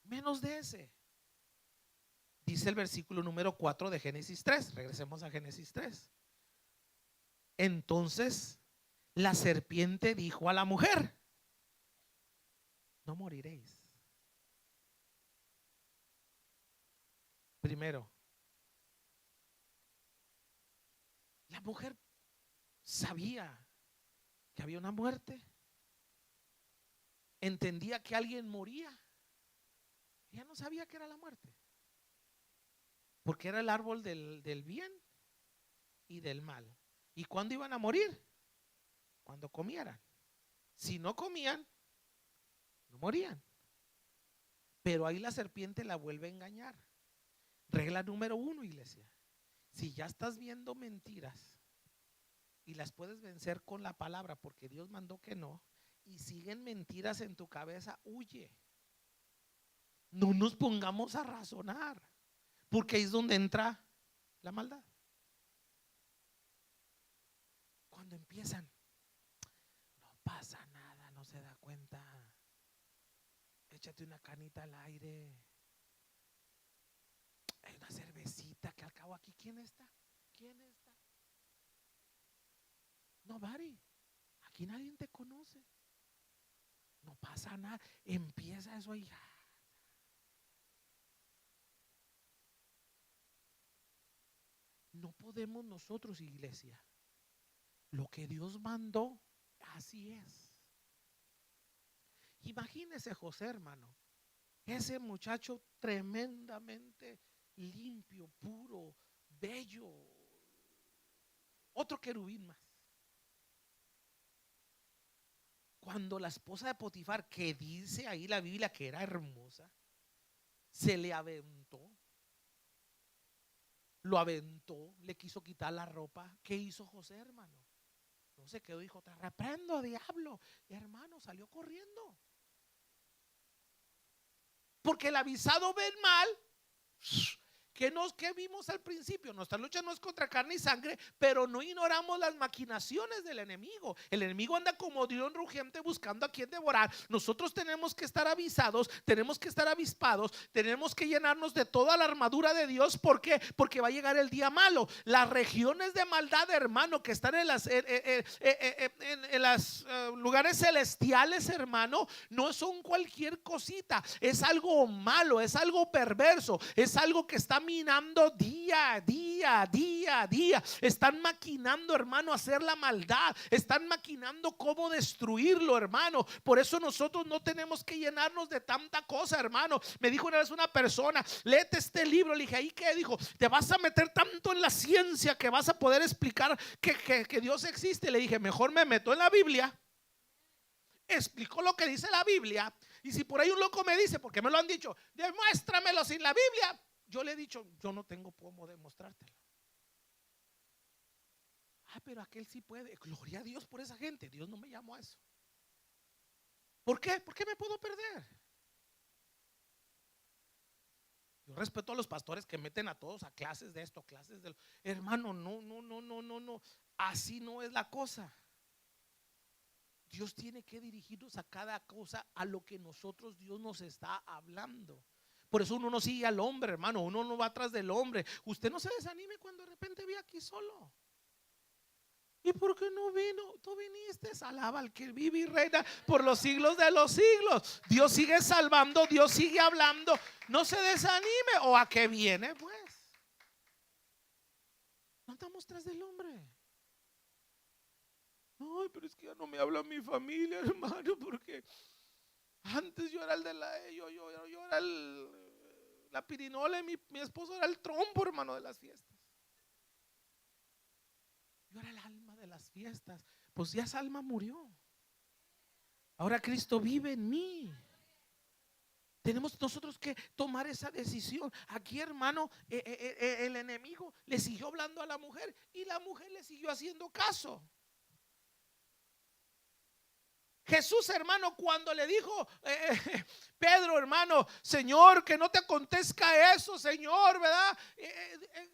menos de ese. Dice el versículo número 4 de Génesis 3. Regresemos a Génesis 3. Entonces la serpiente dijo a la mujer: no moriréis. Primero, la mujer sabía que había una muerte, entendía que alguien moría. Ella no sabía que era la muerte, porque era el árbol del bien y del mal. ¿Y cuándo iban a morir? Cuando comieran. Si no comían, no morían. Pero ahí la serpiente la vuelve a engañar. Regla número 1, iglesia: si ya estás viendo mentiras y las puedes vencer con la palabra, porque Dios mandó que no, y siguen mentiras en tu cabeza, huye. No nos pongamos a razonar, porque ahí es donde entra la maldad. Cuando empiezan, no pasa nada, no se da cuenta, échate una canita al aire, hay una cervecita, que al cabo aquí, ¿quién está? conoce. No pasa nada. Empieza eso ahí. No podemos nosotros, iglesia. Lo que Dios mandó, así es. Imagínese José, hermano. Ese muchacho tremendamente limpio, puro, bello. Otro querubín más. Cuando la esposa de Potifar, que dice ahí la Biblia que era hermosa, se le aventó, lo aventó, le quiso quitar la ropa. ¿Qué hizo José, hermano? No se quedó, dijo: te reprendo, diablo. Y hermano, salió corriendo. Porque el avisado ve el mal. Que vimos al principio, nuestra lucha no es contra carne y sangre, pero no ignoramos las maquinaciones del enemigo. El enemigo anda como león rugiente buscando a quien devorar. Nosotros tenemos que estar avisados, tenemos que estar avispados, tenemos que llenarnos de toda la armadura de Dios. ¿Por qué? Porque va a llegar el día malo. Las regiones de maldad, hermano, que están en las lugares celestiales, hermano, no son cualquier cosita. Es algo malo, es algo perverso, es algo que está minando día a día. Están maquinando, hermano, hacer la maldad. Están maquinando cómo destruirlo, hermano. Por eso nosotros no tenemos que llenarnos de tanta cosa, hermano. Me dijo una vez una persona: léete este libro. Le dije: ¿ahí qué? Dijo: te vas a meter tanto en la ciencia que vas a poder explicar que Dios existe. Le dije: mejor me meto en la Biblia, explico lo que dice la Biblia, y si por ahí un loco me dice, porque me lo han dicho, demuéstramelo sin la Biblia, yo le he dicho: yo no tengo cómo demostrártelo. Pero aquel sí puede. Gloria a Dios por esa gente. Dios no me llamó a eso. ¿Por qué? ¿Por qué me puedo perder? Yo respeto a los pastores que meten a todos a clases de esto, clases de lo. Hermano, no. Así no es la cosa. Dios tiene que dirigirnos a cada cosa a lo que nosotros, Dios nos está hablando. Por eso uno no sigue al hombre, hermano. Uno no va atrás del hombre. Usted no se desanime cuando de repente ve aquí solo. ¿Y por qué no vino? Tú viniste, alaba al que vive y reina por los siglos de los siglos. Dios sigue salvando, Dios sigue hablando. No se desanime. ¿O a qué viene, pues? No andamos tras del hombre. Ay, pero es que ya no me habla mi familia, hermano, porque antes yo era el de yo era la pirinola, y mi esposo era el trompo, hermano, de las fiestas. Yo era el alma de las fiestas. Pues ya esa alma murió. Ahora Cristo vive en mí. Tenemos nosotros que tomar esa decisión. Aquí, hermano, el enemigo le siguió hablando a la mujer y la mujer le siguió haciendo caso. Jesús, hermano, cuando le dijo Pedro, hermano: Señor, que no te acontezca eso, Señor, ¿verdad?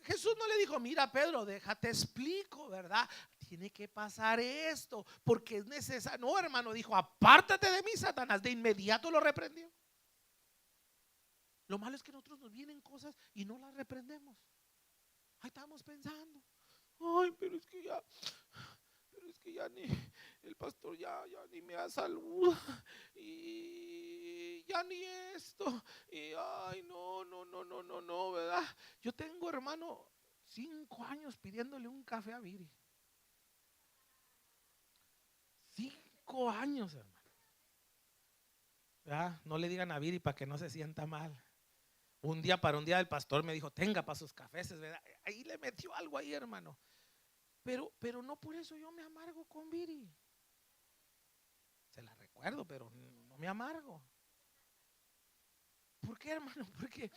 Jesús no le dijo: mira, Pedro, déjate explico, ¿verdad? Tiene que pasar esto porque es necesario. No, hermano, dijo: apártate de mí, Satanás. De inmediato lo reprendió. Lo malo es que nosotros nos vienen cosas y no las reprendemos. Ahí estamos pensando: ay, pero es que ya ni el pastor ya ni me da salud, y ya ni esto, y ay, no, ¿verdad? Yo tengo, hermano, 5 años pidiéndole un café a Viri. 5 años, hermano. ¿Verdad? No le digan a Viri para que no se sienta mal. Un día el pastor me dijo: tenga para sus cafés, ¿verdad? Ahí le metió algo ahí, hermano. Pero no por eso yo me amargo con Viri. Se la recuerdo, pero no me amargo. ¿Por qué, hermano? Porque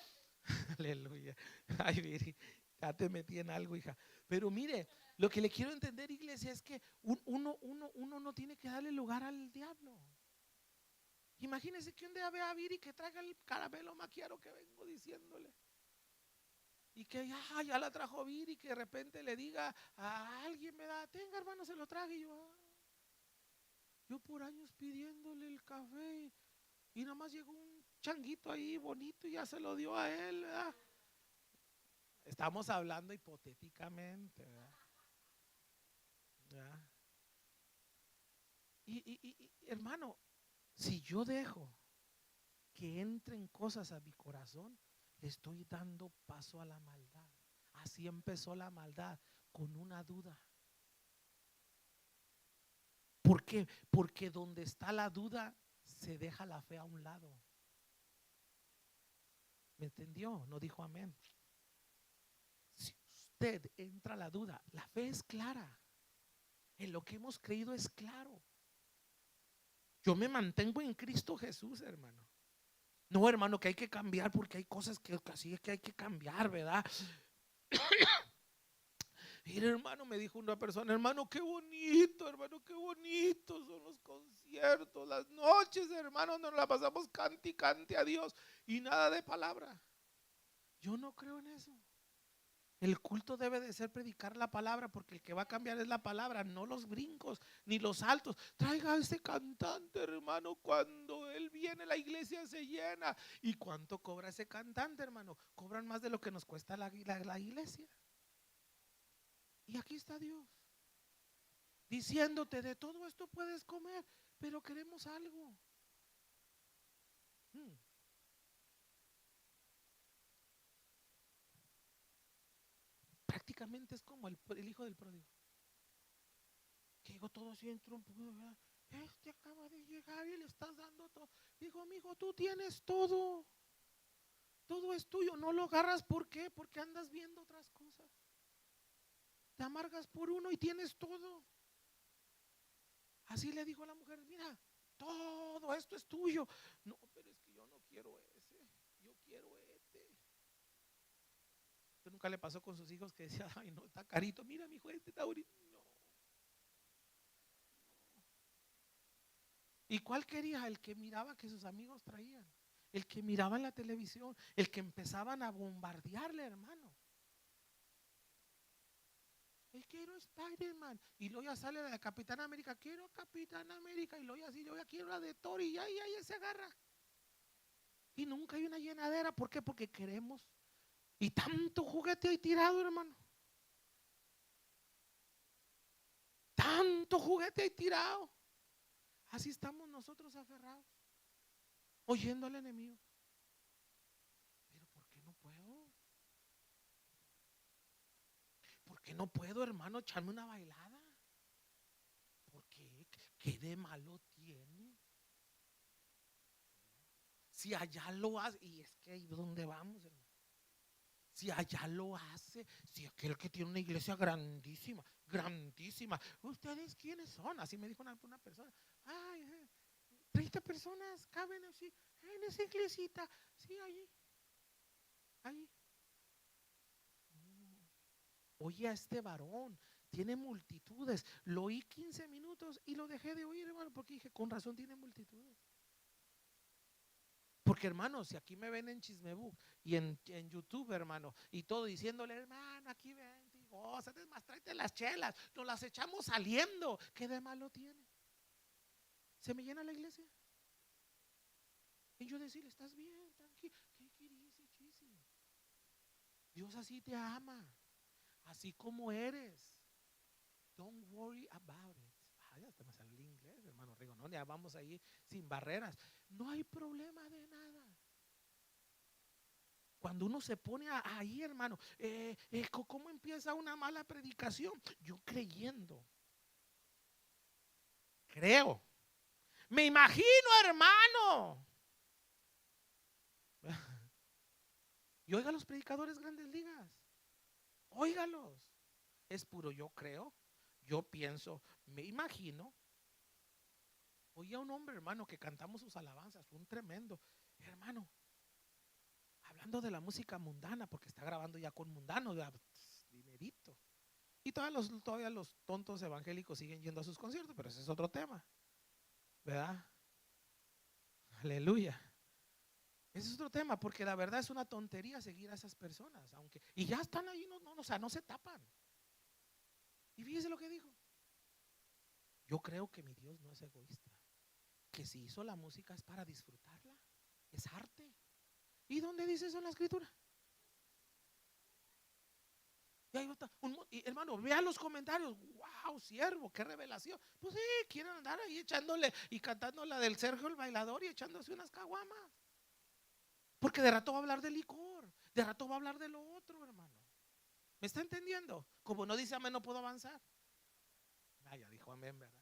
aleluya. Ay, Viri, ya te metí en algo, hija. Pero mire, lo que le quiero entender, iglesia, es que uno no tiene que darle lugar al diablo. Imagínense que un día vea a Viri que traiga el caramelo maquiaro que vengo diciéndole, y que ya la trajo Viri, y que de repente le diga a alguien: me da, tenga, hermano, se lo traje. Y yo por años pidiéndole el café, y nada más llegó un changuito ahí bonito y ya se lo dio a él, ¿verdad? Estamos hablando hipotéticamente, ¿verdad? Hermano, si yo dejo que entren cosas a mi corazón, le estoy dando paso a la maldad. Así empezó la maldad, con una duda. ¿Por qué? Porque donde está la duda, se deja la fe a un lado. ¿Me entendió? No dijo amén. Si usted entra a la duda, la fe es clara. En lo que hemos creído es claro. Yo me mantengo en Cristo Jesús, hermano. No, hermano, que hay que cambiar porque hay cosas que así es que hay que cambiar, ¿verdad? Mira, hermano, me dijo una persona, hermano, qué bonito, hermano, qué bonitos son los conciertos, las noches, hermano, nos la pasamos cante y cante a Dios y nada de palabra. Yo no creo en eso. El culto debe de ser predicar la palabra, porque el que va a cambiar es la palabra, no los brincos ni los saltos. Traiga a ese cantante, hermano, cuando él viene la iglesia se llena. ¿Y cuánto cobra ese cantante, hermano? Cobran más de lo que nos cuesta la iglesia. Y aquí está Dios diciéndote, de todo esto puedes comer, pero queremos algo. Prácticamente es como el hijo del pródigo, que llegó todo así en trompo, ¿verdad? Este acaba de llegar y le estás dando todo. Dijo, amigo, tú tienes todo. Todo es tuyo. No lo agarras, ¿por qué? Porque andas viendo otras cosas. Te amargas por uno y tienes todo. Así le dijo a la mujer, mira, todo esto es tuyo. No, pero es que yo no quiero ese, yo quiero este. ¿Usted nunca le pasó con sus hijos que decía, ay no, está carito, mira mi hijo, este está bonito? No. ¿Y cuál quería? El que miraba que sus amigos traían, el que miraba en la televisión, el que empezaban a bombardearle, hermano. Quiero Spider-Man, y luego ya sale la de Capitán América, quiero Capitán América, y luego ya, yo ya quiero la de Thor, y ya se agarra. Y nunca hay una llenadera. ¿Por qué? Porque queremos. Y tanto juguete hay tirado, hermano. Tanto juguete hay tirado. Así estamos nosotros aferrados, oyendo al enemigo. Pero ¿por qué no puedo? ¿Por qué no puedo, hermano, echarme una bailada? ¿Por qué? ¿Qué de malo tiene? Si allá lo hace, y es que ahí es donde vamos, hermano. Si allá lo hace, si aquel que tiene una iglesia grandísima, grandísima, ¿ustedes quiénes son? Así me dijo una persona. Ay, 30 personas caben así en esa iglesita. Sí, allí. Oye a este varón, tiene multitudes. Lo oí 15 minutos y lo dejé de oír, hermano, porque dije, con razón tiene multitudes. Porque, hermano, si aquí me ven en Chismebook y en YouTube, hermano, y todo diciéndole, hermano, aquí ven, y gózate, es más, tráete las chelas, nos las echamos saliendo. ¿Qué de malo tiene? Se me llena la iglesia. Y yo decirle, estás bien, tranquilo. ¿Qué querís, chisi? Dios así te ama, así como eres. Don't worry about it. Ay, hasta me salió el inglés, hermano Rigo. No, ya vamos ahí sin barreras. No hay problema de nada. Cuando uno se pone ahí, hermano, ¿cómo empieza una mala predicación? Yo creyendo. Creo. Me imagino, hermano. Y oiga los predicadores grandes ligas. Óigalos. Es puro yo creo, yo pienso, me imagino. Oía un hombre, hermano, que cantamos sus alabanzas, un tremendo, hermano, hablando de la música mundana, porque está grabando ya con mundano, ya, dinerito. Y todavía los tontos evangélicos siguen yendo a sus conciertos, pero ese es otro tema, ¿verdad? Aleluya. Ese es otro tema, porque la verdad es una tontería seguir a esas personas, aunque, y ya están ahí, o sea, no se tapan. Y fíjese lo que dijo. Yo creo que mi Dios no es egoísta, que si hizo la música es para disfrutarla, es arte. ¿Y dónde dice eso en la escritura? Y ahí está, y hermano, vea los comentarios. Wow, wow, siervo, qué revelación. Pues sí, quieren andar ahí echándole y cantando la del Sergio el bailador y echándose unas caguamas. Porque de rato va a hablar de licor, de rato va a hablar de lo otro, hermano. ¿Me está entendiendo? Como no dice amén, no puedo avanzar. Ah, ya dijo amén, ¿verdad?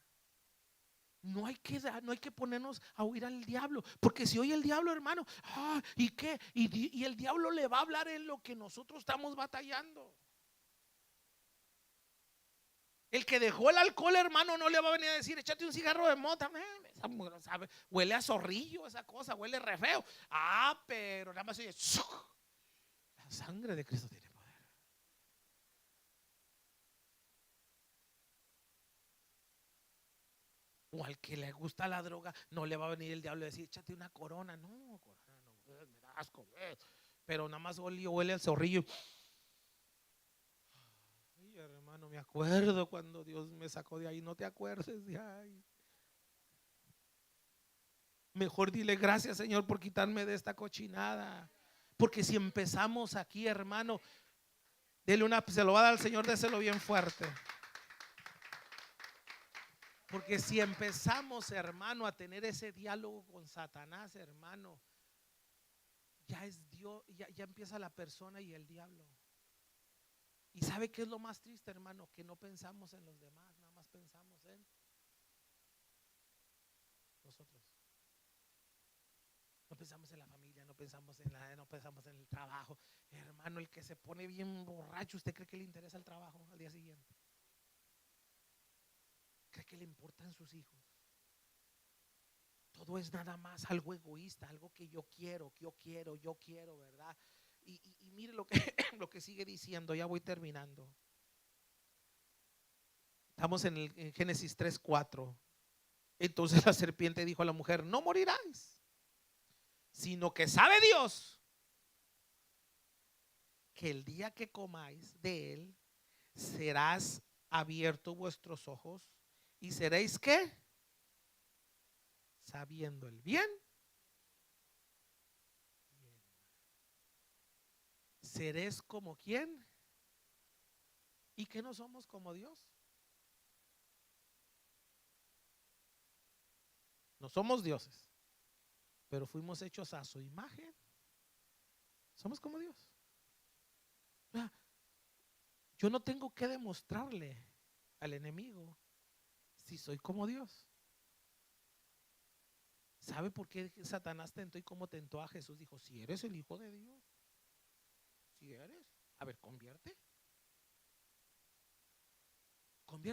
No hay que ponernos a oír al diablo, porque si oye el diablo, hermano, ¿y qué? Y el diablo le va a hablar en lo que nosotros estamos batallando. El que dejó el alcohol, hermano, no le va a venir a decir, échate un cigarro de mota. ¿Sabe? Huele a zorrillo esa cosa, huele re feo. Pero nada más oye, la sangre de Cristo tiene poder. O al que le gusta la droga, no le va a venir el diablo a decir, échate una corona. No, corona no, me da asco. Pero nada más huele al zorrillo. Ay, hermano, me acuerdo cuando Dios me sacó de ahí. No te acuerdes de ahí. Mejor dile gracias, Señor, por quitarme de esta cochinada. Porque si empezamos aquí, hermano, dele se lo va a dar al Señor, déselo bien fuerte. Porque si empezamos, hermano, a tener ese diálogo con Satanás, hermano, ya es Dios, ya empieza la persona y el diablo. ¿Y sabe qué es lo más triste, hermano? Que no pensamos en los demás, nada más pensamos en nosotros. No pensamos en la familia, no pensamos en el trabajo. Hermano, el que se pone bien borracho, ¿usted cree que le interesa el trabajo al día siguiente? ¿Cree que le importan sus hijos? Todo es nada más algo egoísta, algo que yo quiero, ¿verdad? Y mire lo que, lo que sigue diciendo, ya voy terminando. Estamos en Génesis 3:4. Entonces la serpiente dijo a la mujer, no morirás, sino que sabe Dios que el día que comáis de él, serás abiertos vuestros ojos y seréis ¿qué? Sabiendo el bien. Seréis como quién. ¿Y que no somos como Dios? No somos dioses, pero fuimos hechos a su imagen. Somos como Dios. Yo no tengo que demostrarle al enemigo si soy como Dios. ¿Sabe por qué Satanás tentó y cómo tentó a Jesús? Dijo, si eres el Hijo de Dios, si eres, a ver, convierte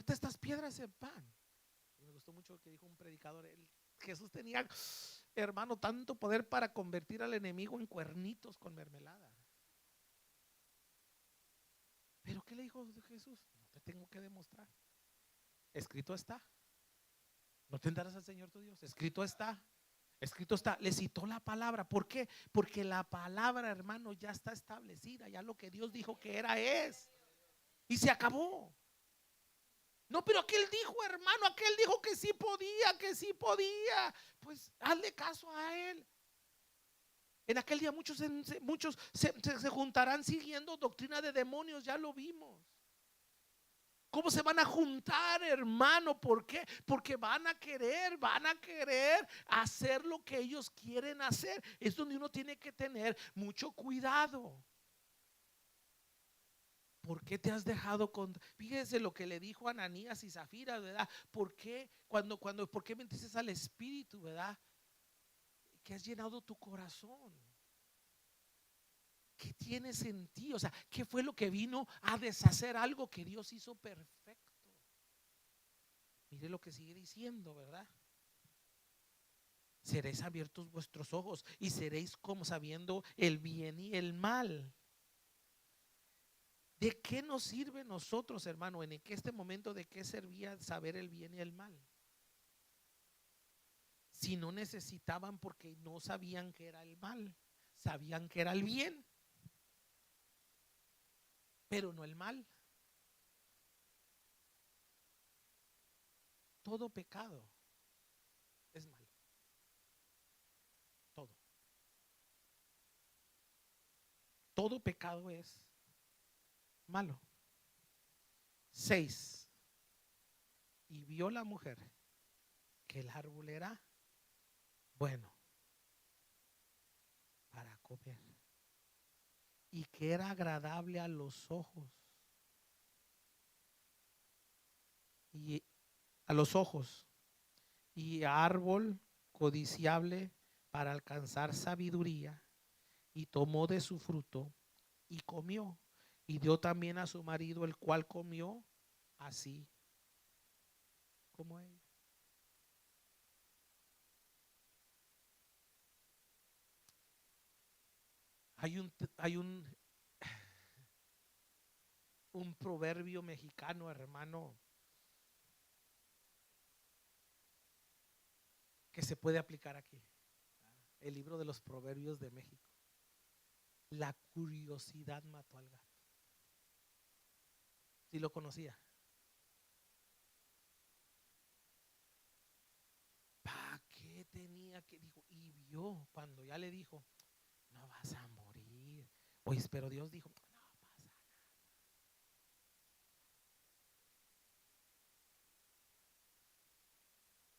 estas piedras en pan. Y me gustó mucho lo que dijo un predicador. Jesús tenía, hermano, tanto poder para convertir al enemigo en cuernitos con mermelada. Pero ¿qué le dijo Jesús? No te tengo que demostrar. Escrito está. No tentarás al Señor tu Dios. Escrito está. Escrito está. Le citó la palabra. ¿Por qué? Porque la palabra, hermano, ya está establecida. Ya lo que Dios dijo que era es. Y se acabó. No, pero aquel dijo, hermano, aquel dijo que sí podía, que sí podía. Pues hazle caso a él. En aquel día muchos se juntarán siguiendo doctrina de demonios, ya lo vimos. ¿Cómo se van a juntar, hermano? ¿Por qué? Porque van a querer hacer lo que ellos quieren hacer. Es donde uno tiene que tener mucho cuidado. ¿Por qué te has dejado con? Fíjese lo que le dijo a Ananías y Zafira, ¿verdad? ¿Por qué por qué mentiste al Espíritu, verdad? Que has llenado tu corazón. ¿Qué tienes en ti? O sea, ¿qué fue lo que vino a deshacer algo que Dios hizo perfecto? Mire lo que sigue diciendo, ¿verdad? Seréis abiertos vuestros ojos y seréis como sabiendo el bien y el mal. ¿De qué nos sirve nosotros, hermano, en este momento? ¿De qué servía saber el bien y el mal? Si no necesitaban, porque no sabían que era el mal, sabían que era el bien, pero no el mal. Todo pecado es malo. Todo pecado es malo. 6. Y vio la mujer que el árbol era bueno para comer y que era agradable a los ojos y a los ojos y árbol codiciable para alcanzar sabiduría, y tomó de su fruto y comió y dio también a su marido, el cual comió así como ella. Hay un proverbio mexicano, hermano, que se puede aplicar aquí. El libro de los proverbios de México. La curiosidad mató al gato. Si lo conocía. ¿Para qué tenía que? Dijo, y vio cuando ya le dijo, no vas a morir. Oye, pero Dios dijo, no pasa nada.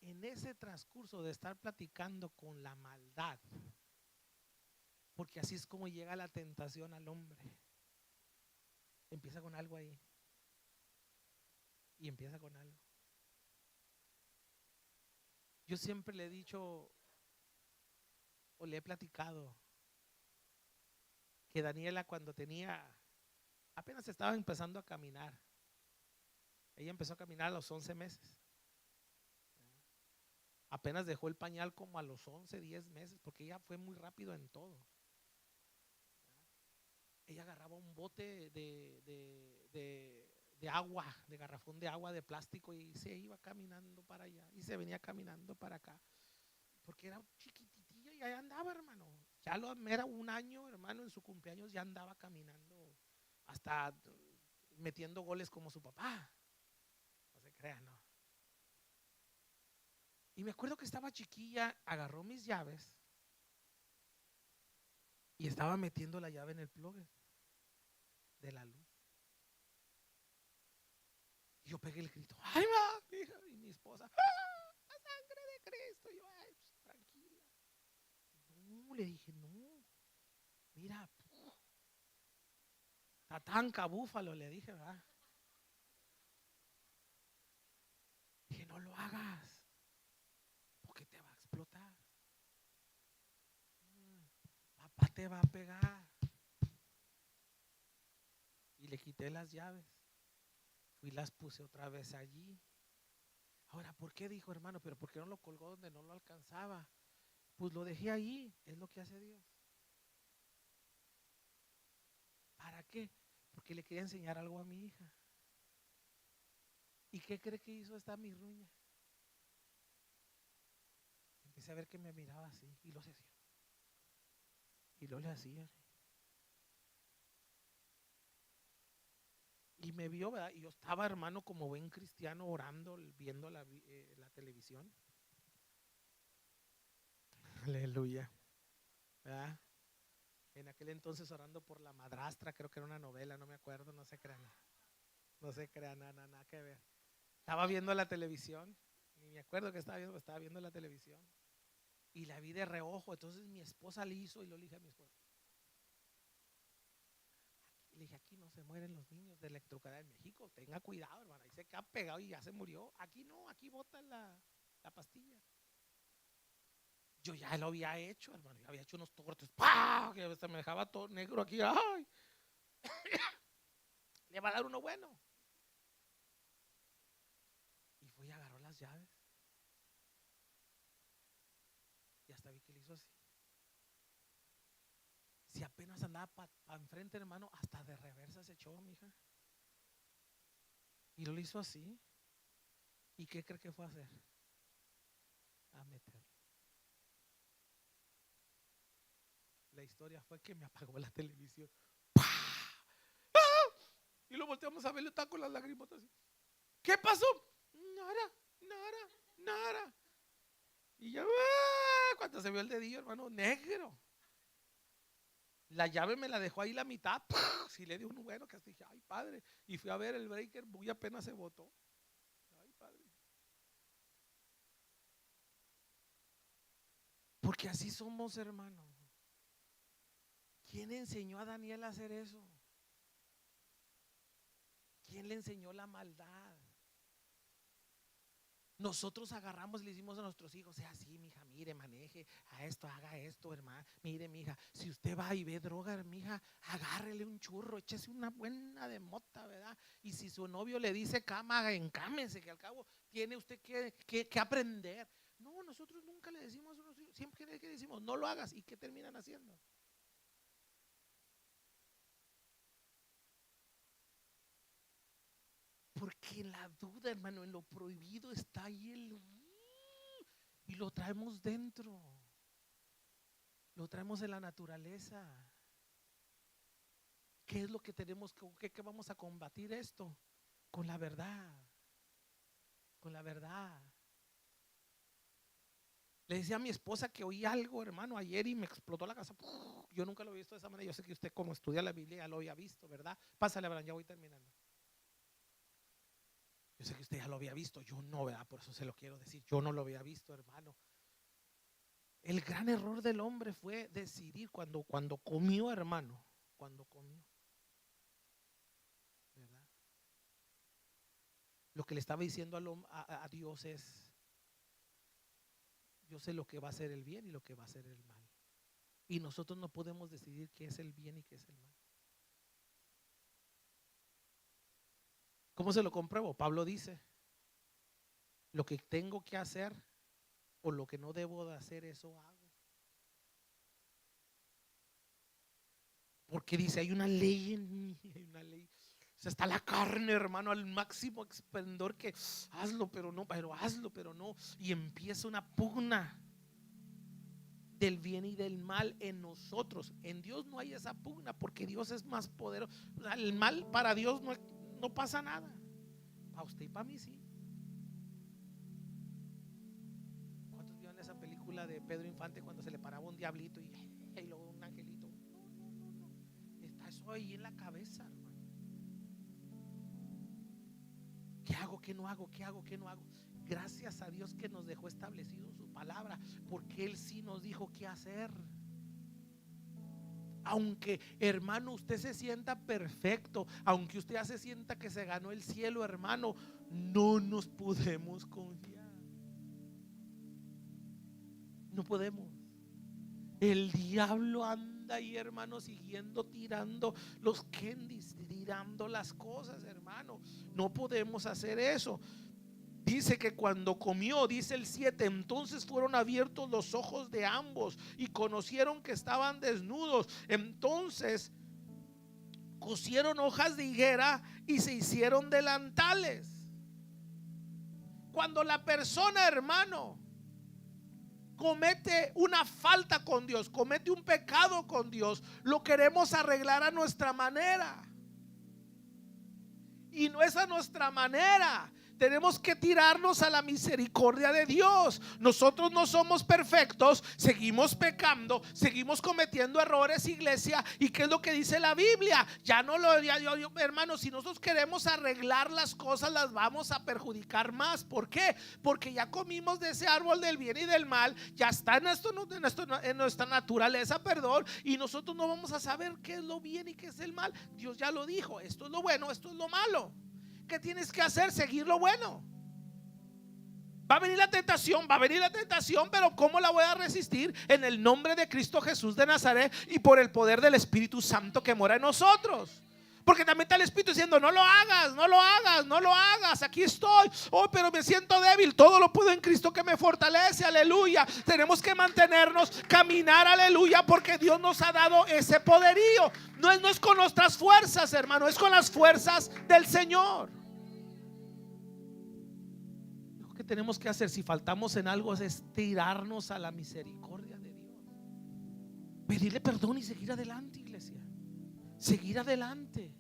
En ese transcurso de estar platicando con la maldad, porque así es como llega la tentación al hombre. Empieza con algo ahí. Y empieza con algo. Yo siempre le he dicho, o le he platicado, que Daniela, cuando apenas estaba empezando a caminar, ella empezó a caminar a los 11 meses. Apenas dejó el pañal como a los 11, 10 meses, porque ella fue muy rápido en todo. Ella agarraba un bote de agua, de garrafón de agua de plástico, y se iba caminando para allá y se venía caminando para acá, porque era chiquititilla y ahí andaba, hermano. Ya era un año, hermano, en su cumpleaños ya andaba caminando, hasta metiendo goles como su papá. No se crea, no. Y me acuerdo que estaba chiquilla, agarró mis llaves y estaba metiendo la llave en el plug de la luz. Y yo pegué el grito, ¡ay, ma! Hija, y mi esposa, ¡ah! ¡La sangre de Cristo! Y yo, ay, pues, tranquila. No, le dije, no, mira, tatanca, búfalo, le dije, ¿verdad? Dije, no lo hagas, porque te va a explotar. Papá te va a pegar. Y le quité las llaves. Fui y las puse otra vez allí. Ahora, ¿por qué? Dijo, hermano, pero ¿por qué no lo colgó donde no lo alcanzaba? Pues lo dejé ahí, es lo que hace Dios. ¿Para qué? Porque le quería enseñar algo a mi hija. ¿Y qué cree que hizo esta mirruña? Empecé a ver que me miraba así y lo hacía. Y lo le hacía. Y me vio, ¿verdad? Y yo estaba, hermano, como buen cristiano, orando, viendo la televisión. Aleluya. ¿Verdad? En aquel entonces orando por la madrastra, creo que era una novela, no me acuerdo, no se crean. No se crean, nada que ver. Estaba viendo la televisión, y me acuerdo que estaba viendo la televisión. Y la vi de reojo, entonces mi esposa le hizo y lo le dije a mi esposa. Le dije, aquí no se mueren los niños de electrocutada en México, tenga cuidado, hermano. Ahí se queda pegado y ya se murió. Aquí no, aquí botan la pastilla. Yo ya lo había hecho, hermano. Yo había hecho unos tortes, ¡pah! Que se me dejaba todo negro aquí. ¡Ay! Le va a dar uno bueno. Y fue y agarró las llaves. Y hasta vi que le hizo así. Si apenas andaba para enfrente, hermano, hasta de reversa se echó, mi hija. Y lo hizo así. ¿Y qué cree que fue a hacer? A meterlo. La historia fue que me apagó la televisión. ¡Ah! Y lo volteamos a ver, le está con las lágrimas así. ¿Qué pasó? Nada. Y ya, cuando se vio el dedillo, hermano, negro. La llave me la dejó ahí la mitad. Si le dio un bueno que hasta dije, ay, padre. Y fui a ver el breaker, muy apenas se botó. Ay, padre. Porque así somos, hermano. ¿Quién enseñó a Daniel a hacer eso? ¿Quién le enseñó la maldad? Nosotros agarramos y le decimos a nuestros hijos: sea así, mija, mire, maneje a esto, haga esto, hermano. Mire, mija, si usted va y ve droga, mija, agárrele un churro, échese una buena de mota, ¿verdad? Y si su novio le dice cama, encámese, que al cabo tiene usted que aprender. No, nosotros nunca le decimos a unos hijos, siempre le decimos: no lo hagas. ¿Y qué terminan haciendo? Porque en la duda, hermano, en lo prohibido está ahí y lo traemos dentro. Lo traemos en la naturaleza. ¿Qué es lo que tenemos que vamos a combatir esto? Con la verdad. Con la verdad. Le decía a mi esposa que oí algo, hermano, ayer y me explotó la casa. Yo nunca lo he visto de esa manera. Yo sé que usted, como estudia la Biblia, ya lo había visto, ¿verdad? Pásale, Abraham, ya voy terminando. Yo sé que usted ya lo había visto, yo no, ¿verdad? Por eso se lo quiero decir, yo no lo había visto, hermano. El gran error del hombre fue decidir cuando comió, hermano, cuando comió, ¿verdad? Lo que le estaba diciendo a Dios es: yo sé lo que va a ser el bien y lo que va a ser el mal. Y nosotros no podemos decidir qué es el bien y qué es el mal. ¿Cómo se lo compruebo? Pablo dice: lo que tengo que hacer o lo que no debo de hacer, eso hago. Porque dice: hay una ley en mí, hay una ley. O sea, está la carne, hermano, al máximo esplendor, que hazlo, pero no, pero hazlo, pero no. Y empieza una pugna del bien y del mal en nosotros. En Dios no hay esa pugna, porque Dios es más poderoso. O sea, el mal para Dios no pasa nada. Para usted y para mí sí. ¿Cuántos vieron esa película de Pedro Infante cuando se le paraba un diablito y luego un angelito? No. Está eso ahí en la cabeza, hermano. ¿Qué hago? ¿Qué no hago? ¿Qué hago? ¿Qué no hago? Gracias a Dios que nos dejó establecido su palabra, porque Él sí nos dijo qué hacer. Aunque, hermano, usted se sienta perfecto, aunque usted ya se sienta que se ganó el cielo, hermano, no nos podemos confiar. No podemos. El diablo anda ahí, hermano, siguiendo, tirando los candies, tirando las cosas, hermano. No podemos hacer eso. Dice que cuando comió, dice el 7, entonces fueron abiertos los ojos de ambos y conocieron que estaban desnudos. Entonces cosieron hojas de higuera y se hicieron delantales. Cuando la persona, hermano, comete una falta con Dios, comete un pecado con Dios, lo queremos arreglar a nuestra manera. Y no es a nuestra manera. Tenemos que tirarnos a la misericordia de Dios. Nosotros no somos perfectos, seguimos pecando, seguimos cometiendo errores, iglesia. ¿Y qué es lo que dice la Biblia? Ya no lo, hermanos, si nosotros queremos arreglar las cosas, las vamos a perjudicar más. ¿Por qué? Porque ya comimos de ese árbol del bien y del mal, ya está en nuestra naturaleza, perdón, y nosotros no vamos a saber qué es lo bien y qué es el mal. Dios ya lo dijo: esto es lo bueno, esto es lo malo. ¿Qué tienes que hacer? Seguir lo bueno. Va a venir la tentación, pero ¿cómo la voy a resistir? En el nombre de Cristo Jesús de Nazaret y por el poder del Espíritu Santo que mora en nosotros. Porque también está el Espíritu diciendo: no lo hagas, no lo hagas, no lo hagas, aquí estoy. Oh, pero me siento débil, todo lo puedo en Cristo que me fortalece, aleluya. Tenemos que mantenernos, caminar, aleluya, porque Dios nos ha dado ese poderío. No es con nuestras fuerzas, hermano, es con las fuerzas del Señor. Lo que tenemos que hacer, si faltamos en algo, es tirarnos a la misericordia de Dios, pedirle perdón y seguir adelante, iglesia. Seguir adelante.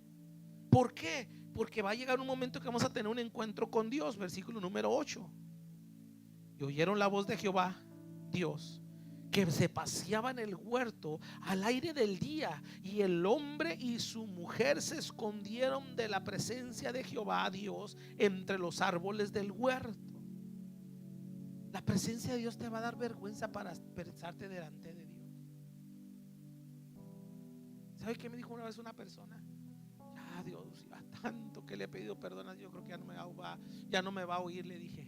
¿Por qué? Porque va a llegar un momento que vamos a tener un encuentro con Dios. Versículo número 8. Y oyeron la voz de Jehová, Dios, que se paseaba en el huerto al aire del día, y el hombre y su mujer se escondieron de la presencia de Jehová, Dios, entre los árboles del huerto. La presencia de Dios te va a dar vergüenza para expresarte delante de Dios. ¿Sabe qué me dijo una vez una persona? Ya Dios, ya tanto que le he pedido perdón a Dios, yo creo que ya no me va a oír. Le dije,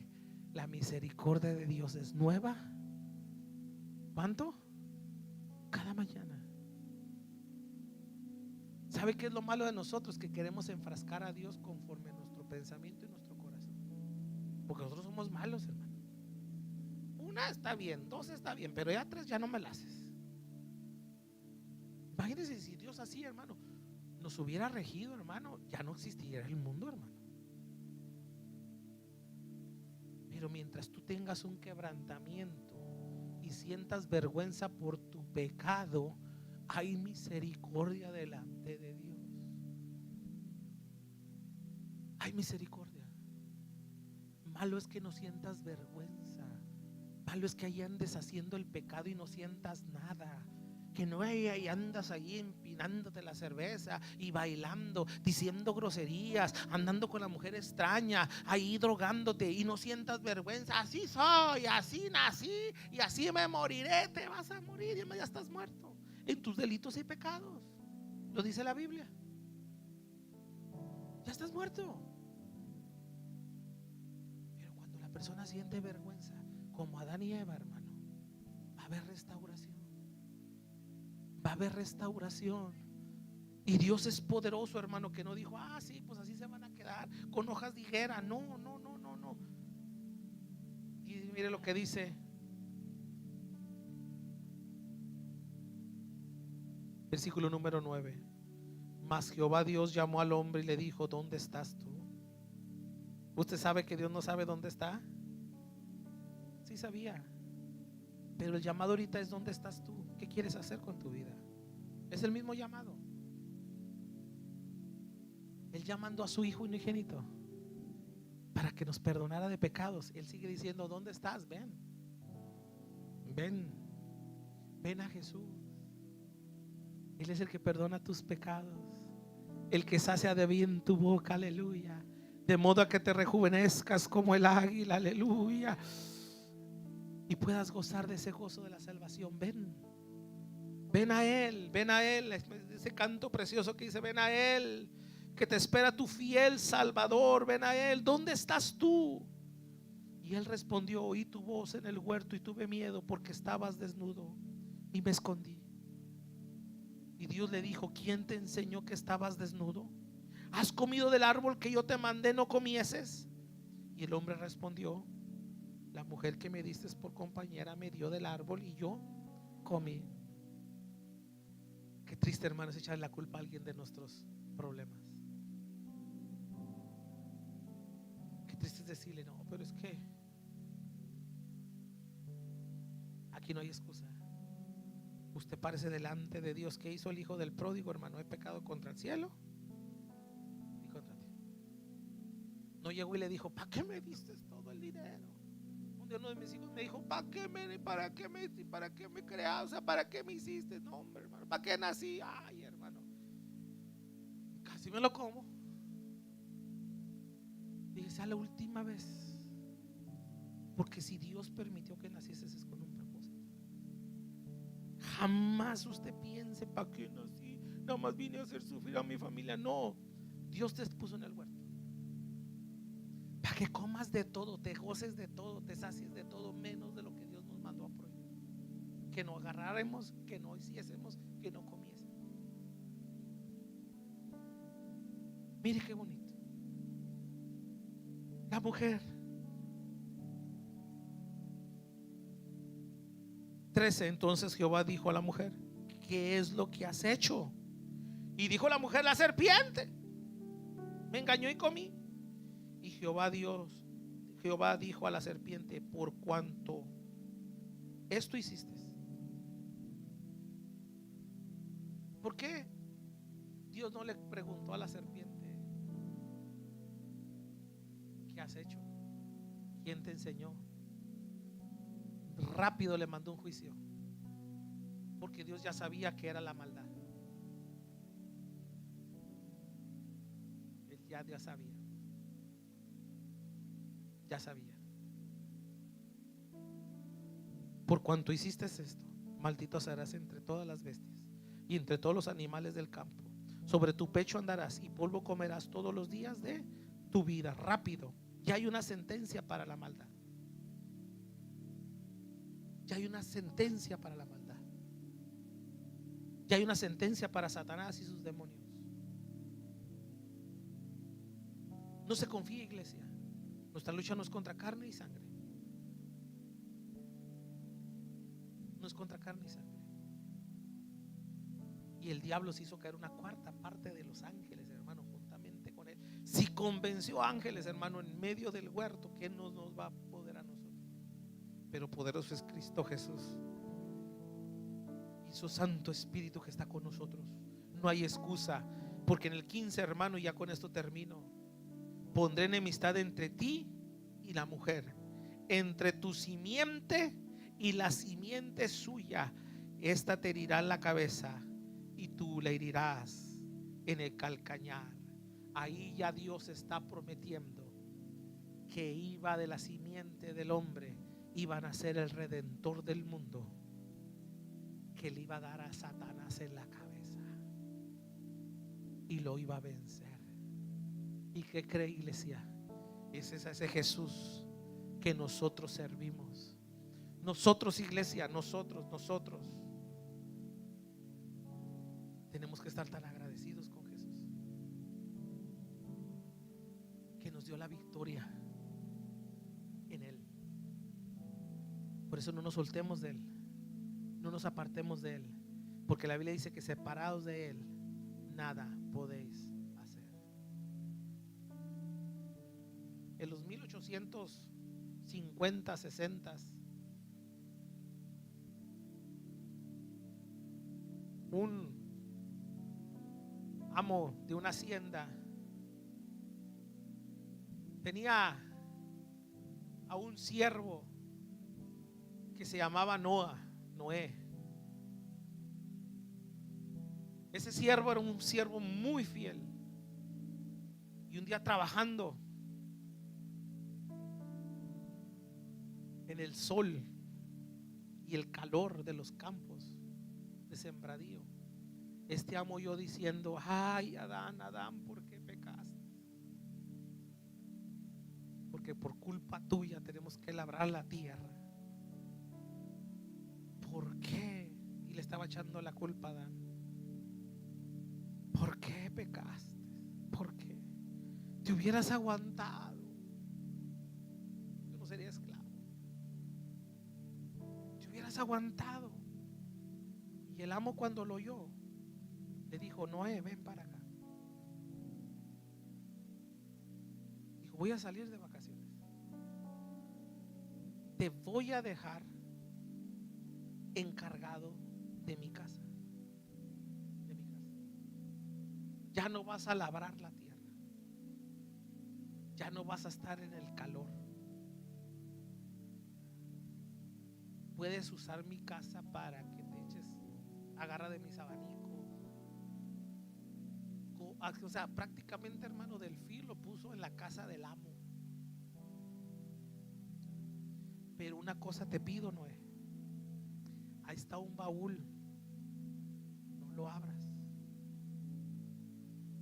la misericordia de Dios es nueva. ¿Cuánto? Cada mañana. ¿Sabe qué es lo malo de nosotros? Que queremos enfrascar a Dios conforme a nuestro pensamiento y nuestro corazón. Porque nosotros somos malos, hermano. Una está bien, dos está bien, pero ya tres ya no me la haces. Imagínense si Dios así, hermano, nos hubiera regido, hermano, ya no existiría el mundo, hermano. Pero mientras tú tengas un quebrantamiento y sientas vergüenza por tu pecado, hay misericordia delante de Dios. Hay misericordia. Malo es que no sientas vergüenza. Malo es que ahí andes haciendo el pecado y no sientas nada. Que no ahí andas ahí empinándote la cerveza y bailando, diciendo groserías, andando con la mujer extraña, ahí drogándote y no sientas vergüenza. Así soy, así nací y así me moriré. Te vas a morir y ya estás muerto en tus delitos y pecados. Lo dice la Biblia. Ya estás muerto. Pero cuando la persona siente vergüenza, como Adán y Eva, hermano, va a haber restauración. Va a haber restauración. Y Dios es poderoso, hermano, que no dijo, sí, pues así se van a quedar con hojas de higuera. No, no, no, no, no. Y mire lo que dice versículo número 9. Mas Jehová Dios llamó al hombre y le dijo, ¿dónde estás tú? ¿Usted sabe que Dios no sabe dónde está? Sí sabía. Pero el llamado ahorita es, ¿dónde estás tú? ¿Qué quieres hacer con tu vida? Es el mismo llamado. Él llamando a su hijo unigénito para que nos perdonara de pecados. Él sigue diciendo, ¿dónde estás? Ven. Ven. Ven a Jesús. Él es el que perdona tus pecados, el que sacia de bien tu boca, aleluya, de modo a que te rejuvenezcas como el águila, aleluya, y puedas gozar de ese gozo de la salvación. Ven, ven a Él, ven a Él. Ese canto precioso que dice, ven a Él, que te espera tu fiel Salvador. Ven a Él, ¿dónde estás tú? Y él respondió, oí tu voz en el huerto y tuve miedo porque estabas desnudo y me escondí. Y Dios le dijo, ¿quién te enseñó que estabas desnudo? ¿Has comido del árbol que yo te mandé no comieses? Y el hombre respondió, la mujer que me diste por compañera me dio del árbol y yo comí. Qué triste, hermanos, echarle la culpa a alguien de nuestros problemas. Qué triste es decirle, no, pero es que aquí no hay excusa. Usted parece delante de Dios. ¿Qué hizo el hijo del pródigo, hermano? He pecado contra el cielo y contra ti. No llegó y le dijo, ¿para qué me diste todo el dinero? Un día uno de mis hijos me dijo, ¿para qué me creaste? O sea, ¿para qué me hiciste? No, hombre, hermano, ¿para qué nací? Ay, hermano, casi me lo como. Dije, sea la última vez. Porque si Dios permitió que nacieses es con un propósito. Jamás usted piense, ¿para qué nací? Nada más vine a hacer sufrir a mi familia. No, Dios te puso en el huerto para que comas de todo, te goces de todo, te sacies de todo, menos de lo que Dios nos mandó a prohibir. Que no agarráramos, que no hiciésemos, que no comiésemos. Mire qué bonito. La mujer 13. Entonces Jehová dijo a la mujer, ¿qué es lo que has hecho? Y dijo la mujer, la serpiente me engañó y comí. Y Jehová dijo a la serpiente, por cuanto esto hiciste. ¿Por qué Dios no le preguntó a la serpiente, ¿qué has hecho? ¿Quién te enseñó? Rápido le mandó un juicio, porque Dios ya sabía que era la maldad. Él ya sabía. Ya sabía. por cuanto hiciste esto, maldito serás entre todas las bestias y entre todos los animales del campo. Sobre tu pecho andarás y polvo comerás todos los días de tu vida. Rápido, ya hay una sentencia para la maldad. Ya hay una sentencia para la maldad. Ya hay una sentencia para Satanás y sus demonios. No se confíe, iglesia. Nuestra lucha no es contra carne y sangre. No es contra carne y sangre. Y el diablo se hizo caer una cuarta parte de los ángeles, hermano, juntamente con él. Si convenció a ángeles, hermano, en medio del huerto, ¿qué no nos va a poder a nosotros? Pero poderoso es Cristo Jesús y su Santo Espíritu que está con nosotros. No hay excusa, porque en el 15, hermano, y ya con esto termino, pondré enemistad entre ti y la mujer, entre tu simiente y la simiente suya. Esta te herirá en la cabeza y tú le herirás en el calcañar. Ahí ya Dios está prometiendo que iba de la simiente del hombre, iban a ser el redentor del mundo, que le iba a dar a Satanás en la cabeza y lo iba a vencer. ¿Y qué cree, iglesia? Ese es ese Jesús que nosotros servimos. Nosotros, iglesia, nosotros tenemos que estar tan agradecidos con Jesús, que nos dio la victoria en Él. Por eso no nos soltemos de Él, no nos apartemos de Él, porque la Biblia dice que separados de Él nada podéis hacer. En los 1850, 60, un amo de una hacienda tenía a un siervo que se llamaba Noé. Ese siervo era un siervo muy fiel. Y un día trabajando en el sol y el calor de los campos de sembradío, este amo oyó diciendo: ay, Adán, ¿por qué pecaste? Porque por culpa tuya tenemos que labrar la tierra. ¿Por qué? Y le estaba echando la culpa a Adán. ¿Por qué pecaste? ¿Por qué? Te hubieras aguantado, yo no sería esclavo. Te hubieras aguantado. Y el amo, cuando lo oyó, le dijo: Noé, ven para acá. Dijo: voy a salir de vacaciones, te voy a dejar encargado de mi casa. Ya no vas a labrar la tierra, ya no vas a estar en el calor. Puedes usar mi casa para que te eches, agarra de mis abanicos. O sea, prácticamente, hermano, Delfín lo puso en la casa del amo. Pero una cosa te pido, Noé: ahí está un baúl, no lo abras,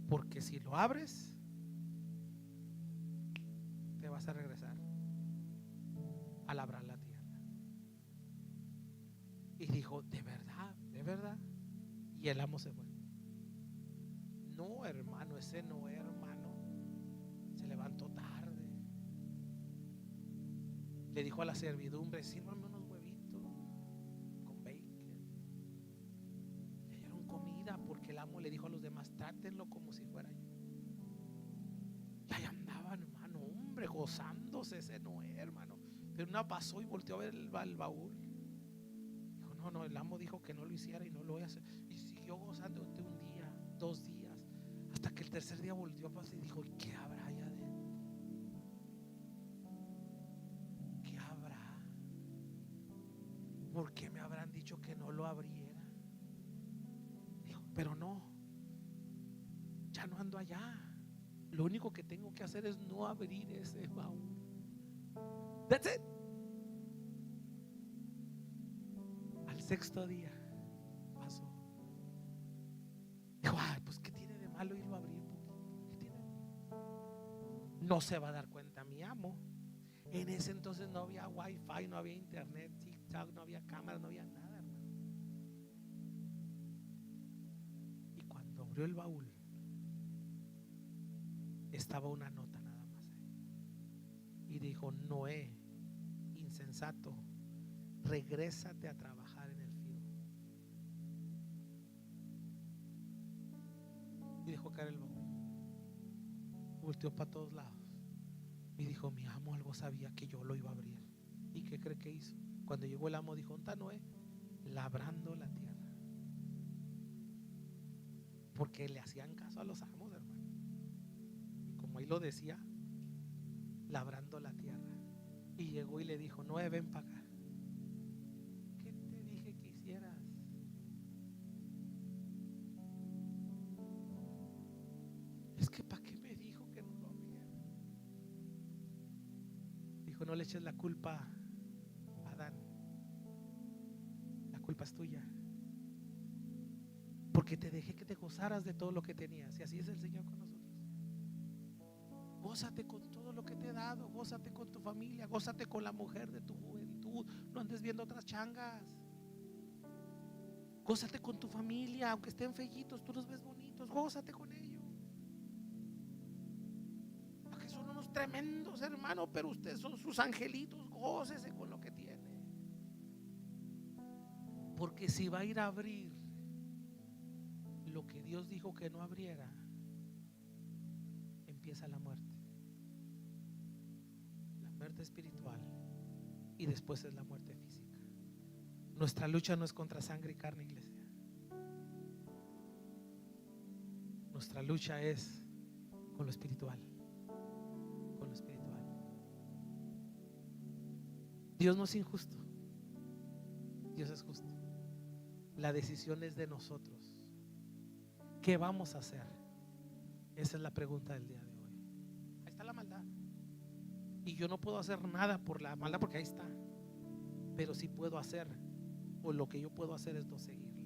porque si lo abres te vas a regresar a labrar la tierra. Y dijo: de verdad, de verdad. Y el amo se fue. No, hermano, ese Noé, hermano, se levantó tarde. Le dijo a la servidumbre: sírvame unos huevitos con bacon. Le dieron comida, porque el amo le dijo a los demás: trátenlo como si fuera yo. Y ahí andaban, hermano, hombre, gozándose ese Noé, hermano. Pero una pasó y volteó a ver el baúl. Dijo: no, el amo dijo que no lo hiciera y no lo voy a hacer. Y siguió gozando un día, 2 días, hasta que el tercer día volvió a pasar y dijo: ¿y qué habrá allá adentro? ¿Qué habrá? ¿Por qué me habrán dicho que no lo abriera? Dijo: pero no, ya no ando allá. Lo único que tengo que hacer es no abrir ese baúl. That's it. sexto día pasó. Dijo, ay, pues ¿qué tiene de malo irlo a abrir? ¿Qué tiene? No se va a dar cuenta mi amo. En ese entonces no había wifi, no había internet, TikTok, no había cámaras, no había nada, hermano. Y cuando abrió el baúl, estaba una nota nada más ahí. Y dijo: Noé, insensato, regrésate a trabajar en el field. Y dejó caer el baúl. Volteó para todos lados y dijo: mi amo algo sabía que yo lo iba a abrir. ¿Y qué cree que hizo? Cuando llegó el amo, dijo: ¿dónde está Noé? Labrando la tierra. Porque le hacían caso a los amos, hermano. Y como ahí lo decía, labrando la tierra. Y llegó y le dijo: Noé, ven para acá. ¿Qué te dije que hicieras? Es que ¿para qué me dijo que no lo abriera? Dijo: no le eches la culpa a Adán. La culpa es tuya. Porque te dejé que te gozaras de todo lo que tenías. Y así es el Señor con nosotros. Gózate con todo lo que te he dado. Gózate con tu familia. Gózate con la mujer de tu juventud. No andes viendo otras changas. Gózate con tu familia. Aunque estén fellitos, tú los ves bonitos. Gózate con ellos. Porque son unos tremendos hermanos, pero ustedes son sus angelitos. Gócese con lo que tiene. Porque si va a ir a abrir lo que Dios dijo que no abriera, empieza la muerte. La muerte espiritual y después es la muerte física. Nuestra lucha no es contra sangre y carne, iglesia. Nuestra lucha es con lo espiritual. Con lo espiritual. Dios no es injusto. Dios es justo. La decisión es de nosotros. ¿Qué vamos a hacer? Esa es la pregunta del día de hoy. Ahí está la maldad. Y yo no puedo hacer nada por la maldad porque ahí está. Pero sí puedo hacer, o lo que yo puedo hacer es no seguirla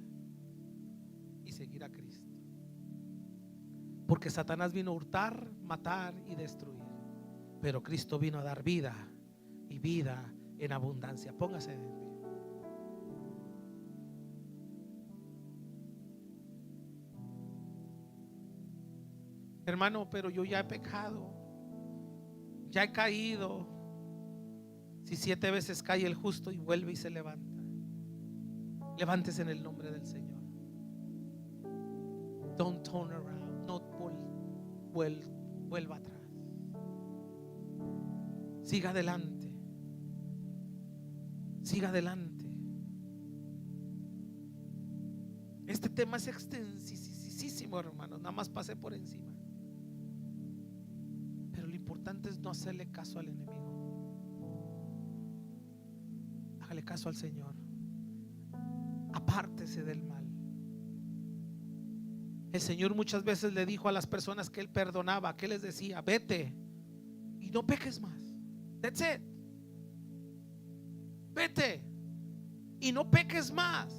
y seguir a Cristo. Porque Satanás vino a hurtar, matar y destruir. Pero Cristo vino a dar vida y vida en abundancia. Póngase en pie. Hermano, pero yo ya he pecado, ya he caído. Si 7 veces cae el justo y vuelve y se levanta, levántese en el nombre del Señor. Don't turn around, no vuelva atrás. Siga adelante. Siga adelante. Este tema es extensísimo, hermano. Nada más pasé por encima. Pero lo importante es no hacerle caso al enemigo. Hágale caso al Señor. Apártese del mal. El Señor muchas veces le dijo a las personas que Él perdonaba, que les decía: vete y no peques más. That's it. Vete y no peques más,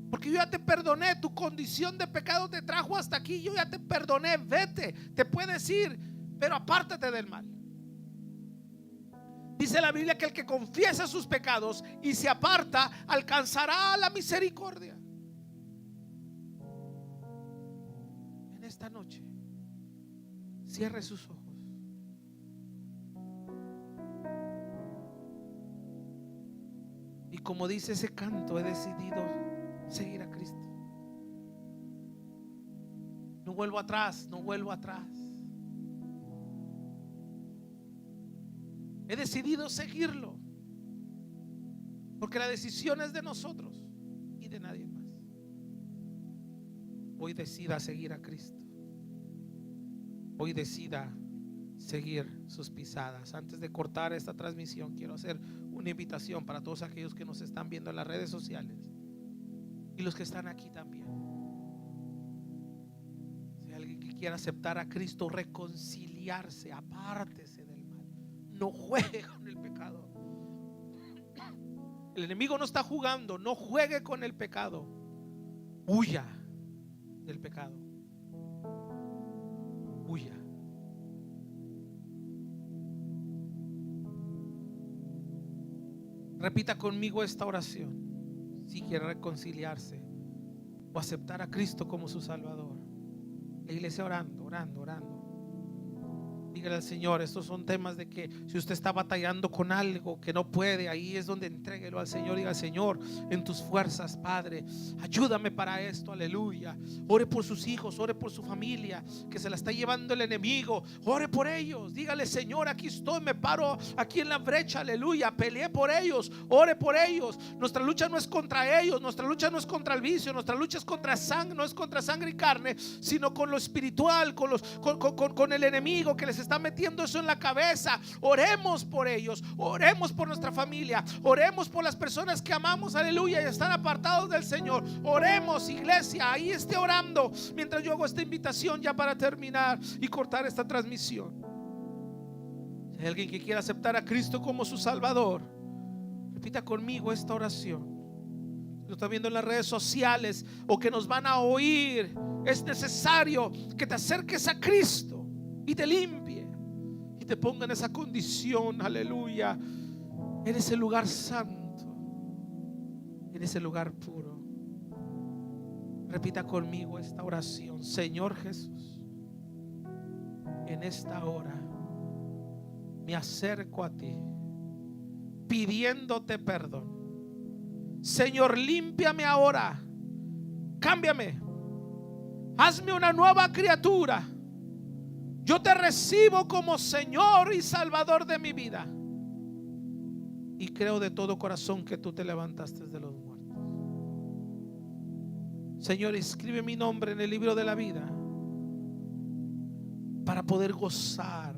porque yo ya te perdoné. Tu condición de pecado te trajo hasta aquí. Yo ya te perdoné. Vete, te puedes ir, pero apártate del mal. Dice la Biblia que el que confiesa sus pecados y se aparta alcanzará la misericordia. En esta noche cierre sus ojos. Y como dice ese canto, he decidido seguir a Cristo. No vuelvo atrás, no vuelvo atrás. He decidido seguirlo, porque la decisión es de nosotros y de nadie más. Hoy decida seguir a Cristo. Hoy decida seguir sus pisadas. Antes de cortar esta transmisión, quiero hacer una invitación para todos aquellos que nos están viendo en las redes sociales y los que están aquí también. Si hay alguien que quiera aceptar a Cristo, reconciliarse, apártese del mal. No juegue con el pecado. El enemigo no está jugando. No juegue con el pecado. Huya del pecado. Huya. Repita conmigo esta oración si quiere reconciliarse o aceptar a Cristo como su Salvador. La iglesia orando, orando, orando. Dígale al Señor, estos son temas de que si usted está batallando con algo que no puede, ahí es donde entréguelo al Señor. Diga: Señor, en tus fuerzas, Padre, ayúdame para esto, aleluya. Ore por sus hijos, ore por su familia que se la está llevando el enemigo. Ore por ellos, dígale: Señor, aquí estoy, me paro aquí en la brecha, aleluya. Peleé por ellos, ore por ellos. Nuestra lucha no es contra ellos, nuestra lucha no es contra el vicio, nuestra lucha es contra sangre, no es contra sangre y carne, sino con lo espiritual, con el enemigo que les está metiendo eso en la cabeza. Oremos por ellos, oremos por nuestra familia, oremos por las personas que amamos, aleluya, y están apartados del Señor. Oremos, iglesia, ahí esté orando mientras yo hago esta invitación ya para terminar y cortar esta transmisión. Si hay alguien que quiera aceptar a Cristo como su Salvador, repita conmigo esta oración. Lo está viendo en las redes sociales o que nos van a oír, es necesario que te acerques a Cristo y te limpie y te ponga en esa condición, aleluya, en ese lugar santo, en ese lugar puro. Repita conmigo esta oración. Señor Jesús, en esta hora me acerco a ti pidiéndote perdón. Señor, límpiame ahora, cámbiame, hazme una nueva criatura. Yo te recibo como Señor y Salvador de mi vida y creo de todo corazón que tú te levantaste de los muertos. Señor, escribe mi nombre en el libro de la vida para poder gozar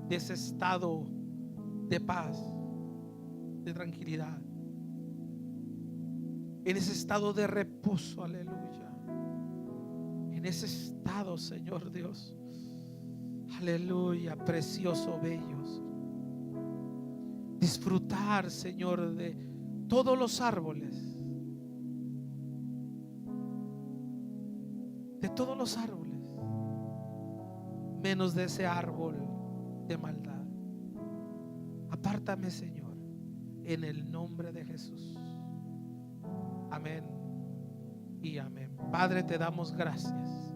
de ese estado de paz, de tranquilidad, en ese estado de reposo, aleluya, en ese estado, Señor Dios, aleluya, precioso, bellos. Disfrutar, Señor, de todos los árboles, de todos los árboles, menos de ese árbol de maldad. Apártame, Señor, en el nombre de Jesús. Amén y amén. Padre, te damos gracias